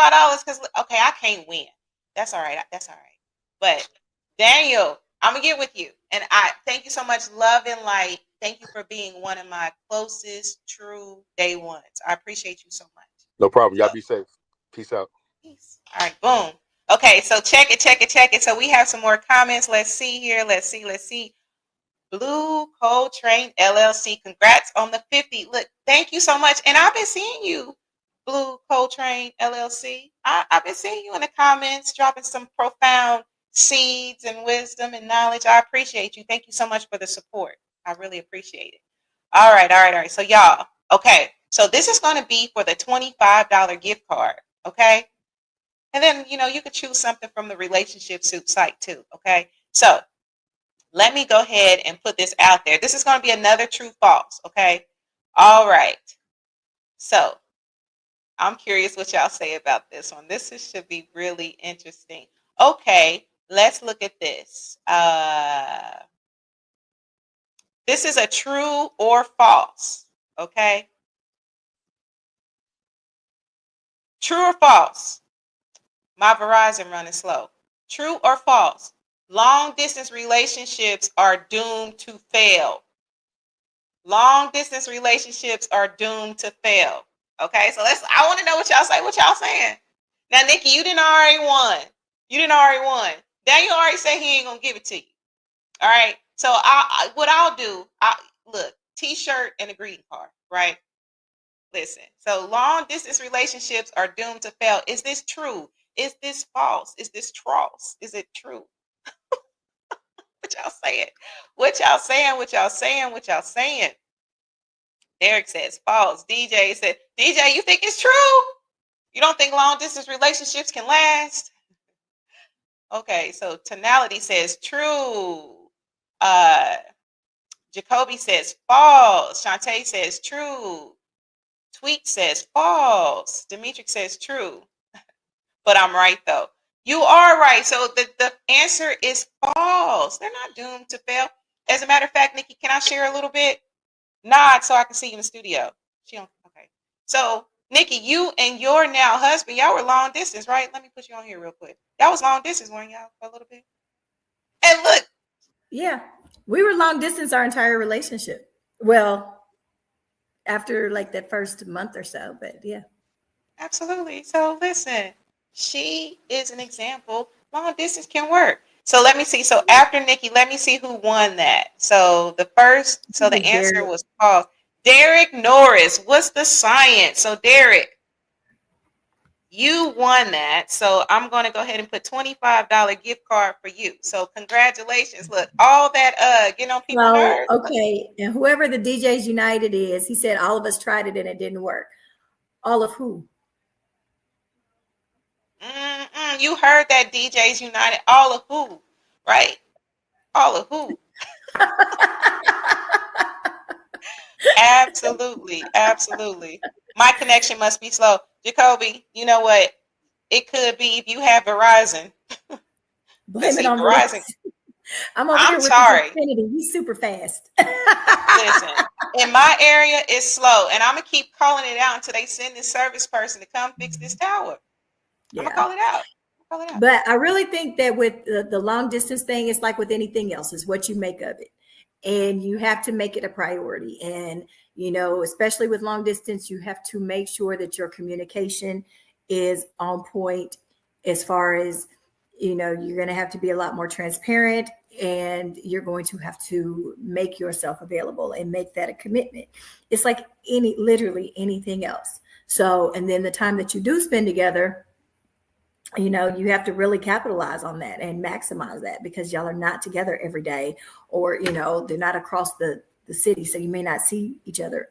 Speaker 2: because, okay, I can't win. That's all right. That's all right. But Daniel, I'm going to get with you. And I thank you so much. Love and light. Thank you for being one of my closest true day ones. I appreciate you so much.
Speaker 9: No problem. Y'all be safe. Peace out.
Speaker 2: Peace. All right. Boom. Okay, so check it. So we have some more comments. Let's see here. Let's see. Blue Coltrane LLC. Congrats on the 50. Look, thank you so much. And I've been seeing you, Blue Coltrane LLC. I've been seeing you in the comments, dropping some profound seeds and wisdom and knowledge. I appreciate you. Thank you so much for the support. I really appreciate it. All right. So y'all, okay. So this is going to be for the $25 gift card. Okay. And then, you could choose something from the Relationship Soup site too, okay? So let me go ahead and put this out there. This is going to be another true false, okay? All right. So I'm curious what y'all say about this one. Should be really interesting. Okay, let's look at this. This is a true or false, okay? True or false? My Verizon running slow. True or false? Long distance relationships are doomed to fail. Long distance relationships are doomed to fail. Okay, so I want to know what y'all say. What y'all saying? Now, Nikki, you didn't already won. Daniel already said he ain't gonna give it to you. All right. So what I'll do, look, T-shirt and a greeting card, right? Listen. So long distance relationships are doomed to fail. Is this true? Is this false? Is this false? Is it true? What y'all saying? What y'all saying? What y'all saying? What y'all saying? Derek says false. DJ said, DJ, you think it's true? You don't think long distance relationships can last? Okay, so Tonality says true. Jacoby says false. Shantae says true. Tweet says false. Demetric says true. But I'm right though. You are right. So the answer is false. They're not doomed to fail. As a matter of fact, Nikki, can I share a little bit? Nod so I can see you in the studio. Okay. So Nikki, you and your now husband, y'all were long distance, right? Let me put you on here real quick. Y'all was long distance, weren't y'all, for a little bit? And look.
Speaker 7: Yeah. We were long distance our entire relationship. Well, after like that first month or so, but yeah.
Speaker 2: Absolutely. So listen, she is an example. Long distance can work. So let me see. So after Nikki, let me see who won that. So the answer was false. Derek Norris. What's the science? So Derek, you won that. So I'm going to go ahead and put $25 gift card for you. So congratulations. Look, all that getting on people's nerves.
Speaker 7: Okay. And whoever the DJs United is, he said all of us tried it and it didn't work. All of who?
Speaker 2: You heard that, DJs United. All of who? Right? All of who? Absolutely. Absolutely. My connection must be slow. Jacoby, you know what? It could be if you have Verizon.
Speaker 7: Blame it on
Speaker 2: Verizon.
Speaker 7: I'm
Speaker 2: sorry.
Speaker 7: He's super fast.
Speaker 2: Listen, in my area, it's slow. And I'm going to keep calling it out until they send this service person to come fix this tower. Yeah. I'm going to call it out.
Speaker 7: But I really think that with the long distance thing, it's like with anything else, is what you make of it. And you have to make it a priority. And, you know, especially with long distance, you have to make sure that your communication is on point as far as, you know, you're going to have to be a lot more transparent and you're going to have to make yourself available and make that a commitment. It's like literally anything else. So, and then the time that you do spend together, you know, you have to really capitalize on that and maximize that, because y'all are not together every day, or, you know, they're not across the city. So you may not see each other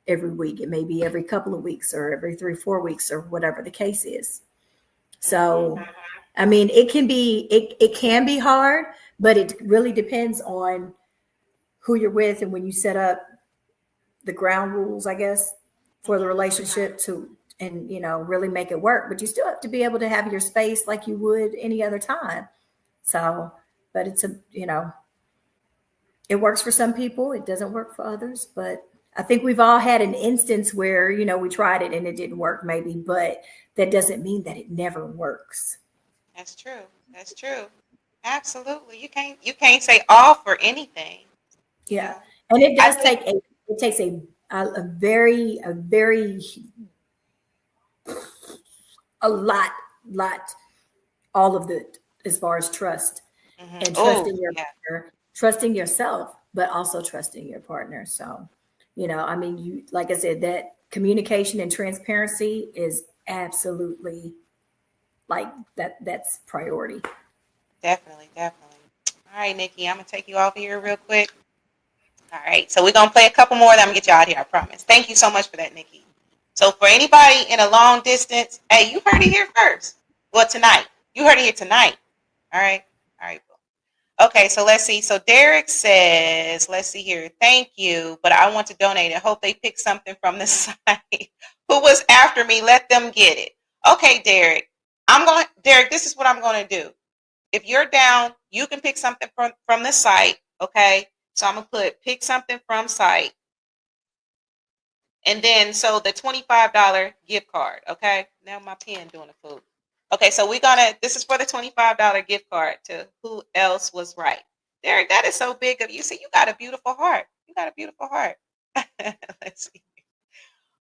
Speaker 7: every week. It may be every couple of weeks or every 3-4 weeks or whatever the case is. So, I mean, it can be hard, but it really depends on who you're with and when you set up the ground rules, I guess, for the relationship and, you know, really make it work. But you still have to be able to have your space like you would any other time. So, but it's you know, it works for some people. It doesn't work for others. But I think we've all had an instance where, you know, we tried it and it didn't work maybe, but that doesn't mean that it never works.
Speaker 2: That's true. That's true. Absolutely. You can't say all for anything.
Speaker 7: Yeah. And it does takes a very lot, all of it as far as trust and trusting your partner, trusting yourself, but also trusting your partner. So, you know, I mean, you, like I said, that communication and transparency is absolutely like that's priority.
Speaker 2: Definitely. All right, Nikki, I'm going to take you off here real quick. All right, so we're going to play a couple more, then I'm going to get you out of here, I promise. Thank you so much for that, Nikki. So for anybody in a long distance, hey, you heard it here first. Well, tonight. You heard it here tonight. All right. Okay, so let's see. So Derek says, let's see here. Thank you, but I want to donate. I hope they pick something from the site. Who was after me? Let them get it. Okay, Derek. Derek, this is what I'm going to do. If you're down, you can pick something from the site, okay? So I'm going to pick something from site. And then, so the $25 gift card, okay? Now my pen doing a fool. Okay, so this is for the $25 gift card to Who Else Was Right. Derek, that is so big of you. See, you got a beautiful heart. You got a beautiful heart. Let's see.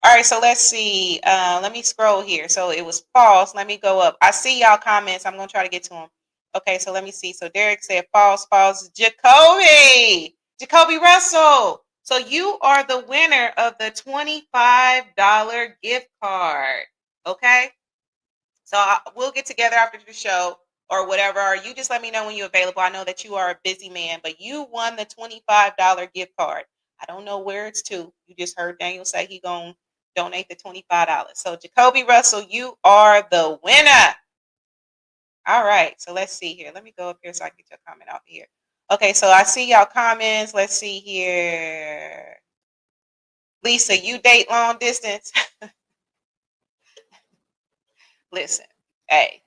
Speaker 2: All right, so let's see. Let me scroll here. So it was false. Let me go up. I see y'all comments. I'm going to try to get to them. Okay, so let me see. So Derek said false. Jacoby Russell. So you are the winner of the $25 gift card. Okay? So we'll get together after the show or whatever. Or you just let me know when you're available. I know that you are a busy man, but you won the $25 gift card. I don't know where it's to. You just heard Daniel say he going to donate the $25. So Jacoby Russell, you are the winner. All right. So let's see here. Let me go up here so I can get your comment out here. Okay. So I see y'all comments. Let's see here. Lisa, you date long distance? Listen, hey,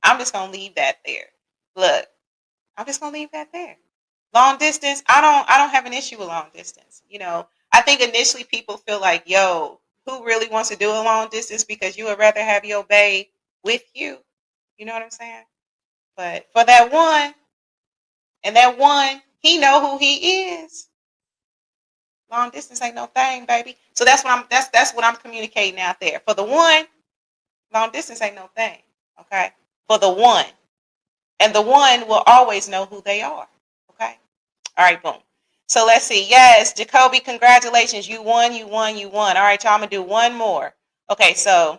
Speaker 2: I'm just going to leave that there. Look, I'm just going to leave that there. Long distance, I don't have an issue with long distance. You know, I think initially people feel like, yo, who really wants to do a long distance because you would rather have your babe with you. You know what I'm saying? But for that one, and that one, he know who he is. Long distance ain't no thing, baby. So that's what I'm communicating out there. For the one, long distance ain't no thing. Okay? For the one. And the one will always know who they are. Okay? All right, boom. So let's see. Yes, Jacoby, congratulations. You won. All right, y'all, I'm going to do one more. Okay, so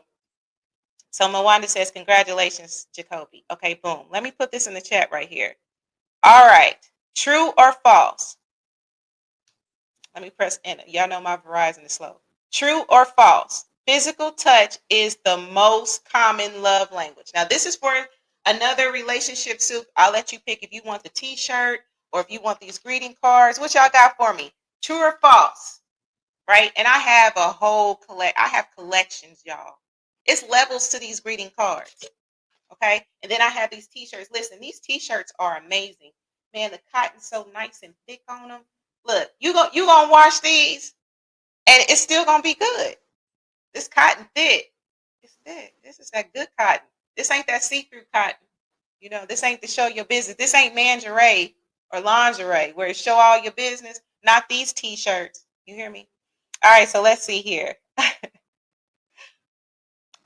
Speaker 2: Mwanda says, congratulations, Jacoby. Okay, boom. Let me put this in the chat right here. All right. True or false? Let me press enter. Y'all know my Verizon is slow. True or false? Physical touch is the most common love language. Now, this is for another relationship soup. I'll let you pick if you want the t-shirt or if you want these greeting cards. What y'all got for me? True or false? Right? And I have a whole collections, y'all. It's levels to these greeting cards. Okay? And then I have these t-shirts. Listen, these t-shirts are amazing. Man, the cotton's so nice and thick on them. Look, you gonna wash these and it's still gonna be good. This cotton thick. It's thick. This is that good cotton. This ain't that see-through cotton. You know, this ain't to show your business. This ain't lingerie or lingerie where it show all your business. Not these t-shirts. You hear me? All right, so let's see here.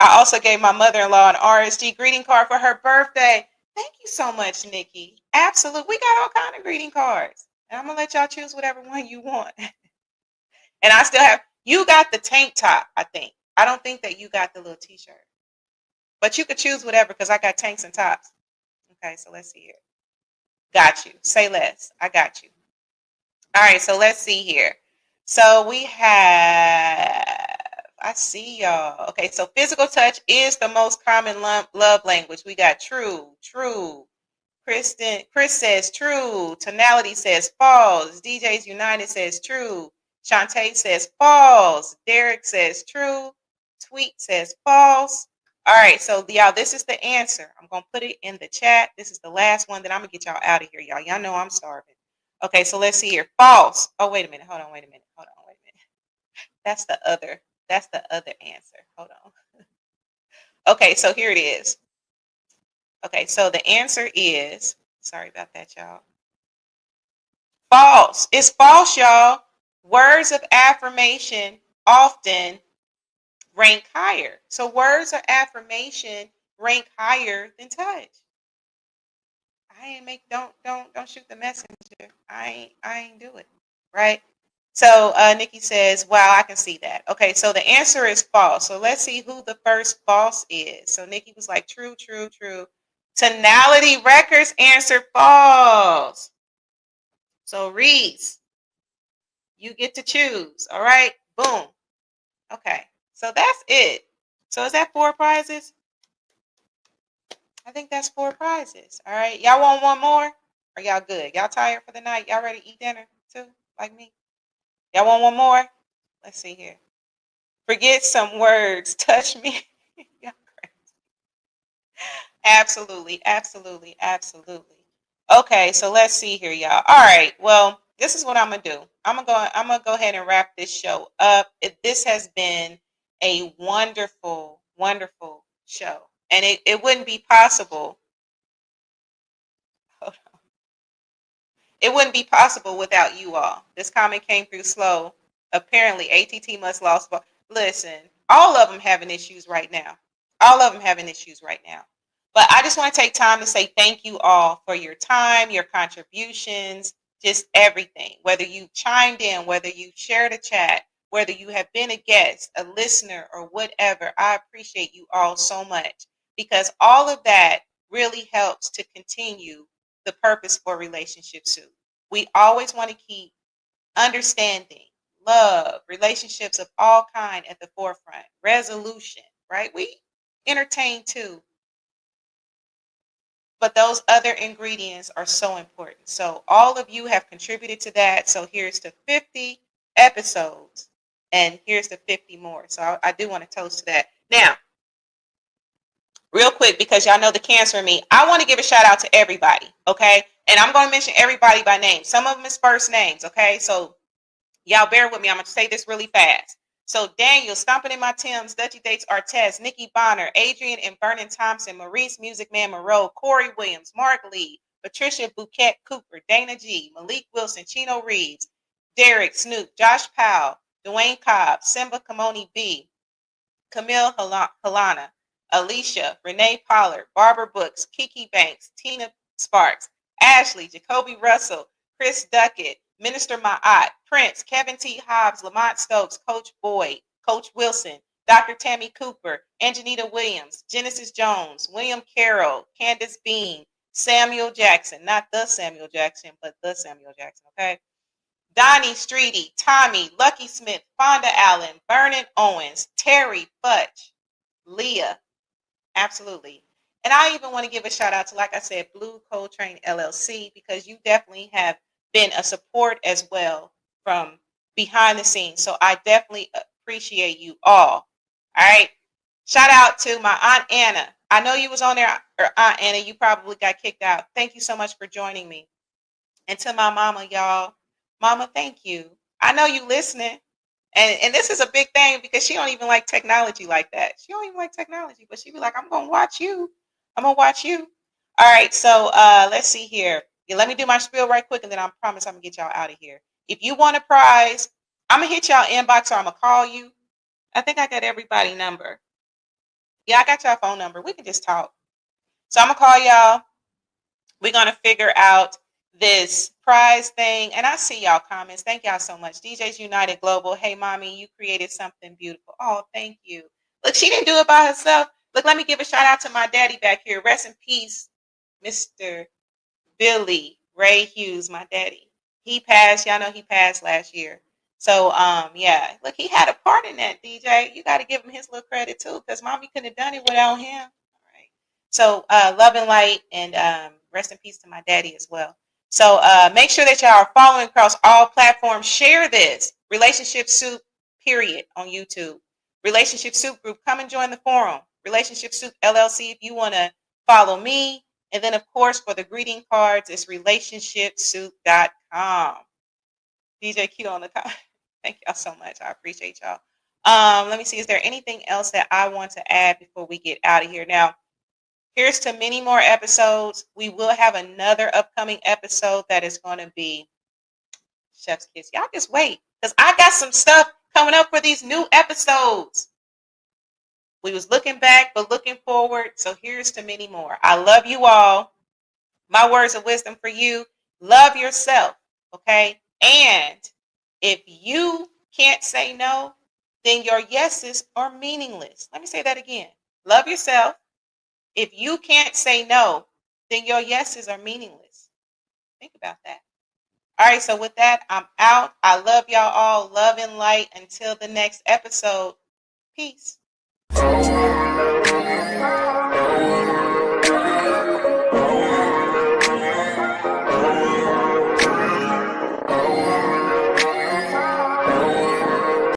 Speaker 2: I also gave my mother-in-law an RSG greeting card for her birthday. Thank you so much, Nikki. Absolutely. We got all kind of greeting cards. And I'm going to let y'all choose whatever one you want. And I still have, you got the tank top, I think. I don't think that you got the little t-shirt. But you could choose whatever because I got tanks and tops. Okay, so let's see here. Got you. Say less. I got you. All right, so let's see here. So we have, I see y'all. Okay, so physical touch is the most common love language. We got true. Chris says true. Tonality says false. DJs United says true. Shantae says false. Derek says true. Tweet says false. All right, so y'all, this is the answer. I'm going to put it in the chat. This is the last one that I'm going to get y'all out of here, y'all. Y'all know I'm starving. Okay, so let's see here. False. Oh, wait a minute. Hold on. That's the other answer. Hold on. Okay, so here it is. Okay, so the answer is, sorry about that, y'all. False. It's false, y'all. Words of affirmation often rank higher. So words of affirmation rank higher than touch. Don't shoot the messenger. I ain't do it. Right? So Nikki says, wow, I can see that. Okay, so the answer is false. So let's see who the first false is. So Nikki was like, true. Tonality Records answered false. So Reese, you get to choose. All right, boom. Okay, so that's it. So is that 4 prizes? I think that's 4 prizes. All right, y'all want one more? Are y'all good? Y'all tired for the night? Y'all ready to eat dinner too, like me? Y'all want one more? Let's see here. Forget some words. Touch me. Absolutely. Okay, so let's see here, y'all. All right. Well, this is what I'm gonna do. I'm gonna go ahead and wrap this show up. This has been a wonderful show. And it wouldn't be possible. Hold on. It wouldn't be possible without you all. This comment came through slow. Apparently, ATT must lost. Listen, all of them having issues right now. All of them having issues right now. But I just want to take time to say thank you all for your time, your contributions, just everything. Whether you chimed in, whether you shared a chat, whether you have been a guest, a listener, or whatever, I appreciate you all so much, because all of that really helps to continue the purpose for Relationship Soup. We always want to keep understanding, love, relationships of all kind at the forefront, resolution, right? We entertain too. But those other ingredients are so important. So all of you have contributed to that. So here's to 50 episodes, and here's to 50 more. So I do want to toast to that. Now, real quick, because y'all know the cancer in me, I want to give a shout out to everybody, okay? And I'm going to mention everybody by name. Some of them is first names, okay? So y'all bear with me. I'm going to say this really fast. So Daniel, Stomping in My Timbs, Dutchy Dates Artez, Nikki Bonner, Adrian and Vernon Thompson, Maurice Music Man Moreau, Corey Williams, Mark Lee, Patricia Bouquet Cooper, Dana G, Malik Wilson, Chino Reeves, Derek Snoop, Josh Powell, Dwayne Cobb, Simba Kamoni B, Camille Halana, Alicia, Renee Pollard, Barbara Books, Kiki Banks, Tina Sparks, Ashley, Jacoby Russell, Chris Duckett, Minister Ma'at, Prince, Kevin T. Hobbs, Lamont Stokes, Coach Boyd, Coach Wilson, Dr. Tammy Cooper, Anjanita Williams, Genesis Jones, William Carroll, Candace Bean, Samuel Jackson, not the Samuel Jackson, but the Samuel Jackson, okay? Donnie Streety, Tommy, Lucky Smith, Fonda Allen, Vernon Owens, Terry Butch, Leah, absolutely. And I even want to give a shout out to, like I said, Blue Coltrane LLC, because you definitely have been a support as well from behind the scenes. So I definitely appreciate you all. All right. Shout out to my Aunt Anna. I know you was on there, or Aunt Anna, you probably got kicked out. Thank you so much for joining me. And to my mama, y'all. Mama, thank you. I know you listening. And this is a big thing, because she don't even like technology like that. She don't even like technology, but she be like, I'm going to watch you. I'm going to watch you. All right. So let's see here. Yeah, let me do my spiel right quick, and then I promise I'm going to get y'all out of here. If you want a prize, I'm going to hit y'all inbox, or I'm going to call you. I think I got everybody's number. Yeah, I got y'all phone number. We can just talk. So I'm going to call y'all. We're going to figure out this prize thing. And I see y'all comments. Thank y'all so much. DJs United Global. Hey, mommy, you created something beautiful. Oh, thank you. Look, she didn't do it by herself. Look, let me give a shout out to my daddy back here. Rest in peace, Mr. Billy Ray Hughes, my daddy. He passed. Y'all know he passed last year. So, yeah. Look, he had a part in that, DJ. You got to give him his little credit, too, because mommy couldn't have done it without him. All right. So, love and light, and rest in peace to my daddy as well. So make sure that y'all are following across all platforms. Share this. Relationship Soup, period, on YouTube. Relationship Soup Group, come and join the forum. Relationship Soup LLC, if you want to follow me. And then, of course, for the greeting cards, it's relationshipsoup.com. DJ Q on the top. Thank y'all so much. I appreciate y'all. Let me see. Is there anything else that I want to add before we get out of here? Now, here's to many more episodes. We will have another upcoming episode that is going to be Chef's Kiss. Y'all just wait, because I got some stuff coming up for these new episodes. We was looking back, but looking forward. So here's to many more. I love you all. My words of wisdom for you. Love yourself, okay? And if you can't say no, then your yeses are meaningless. Let me say that again. Love yourself. If you can't say no, then your yeses are meaningless. Think about that. All right, so with that, I'm out. I love y'all all. Love and light. Until the next episode. Peace.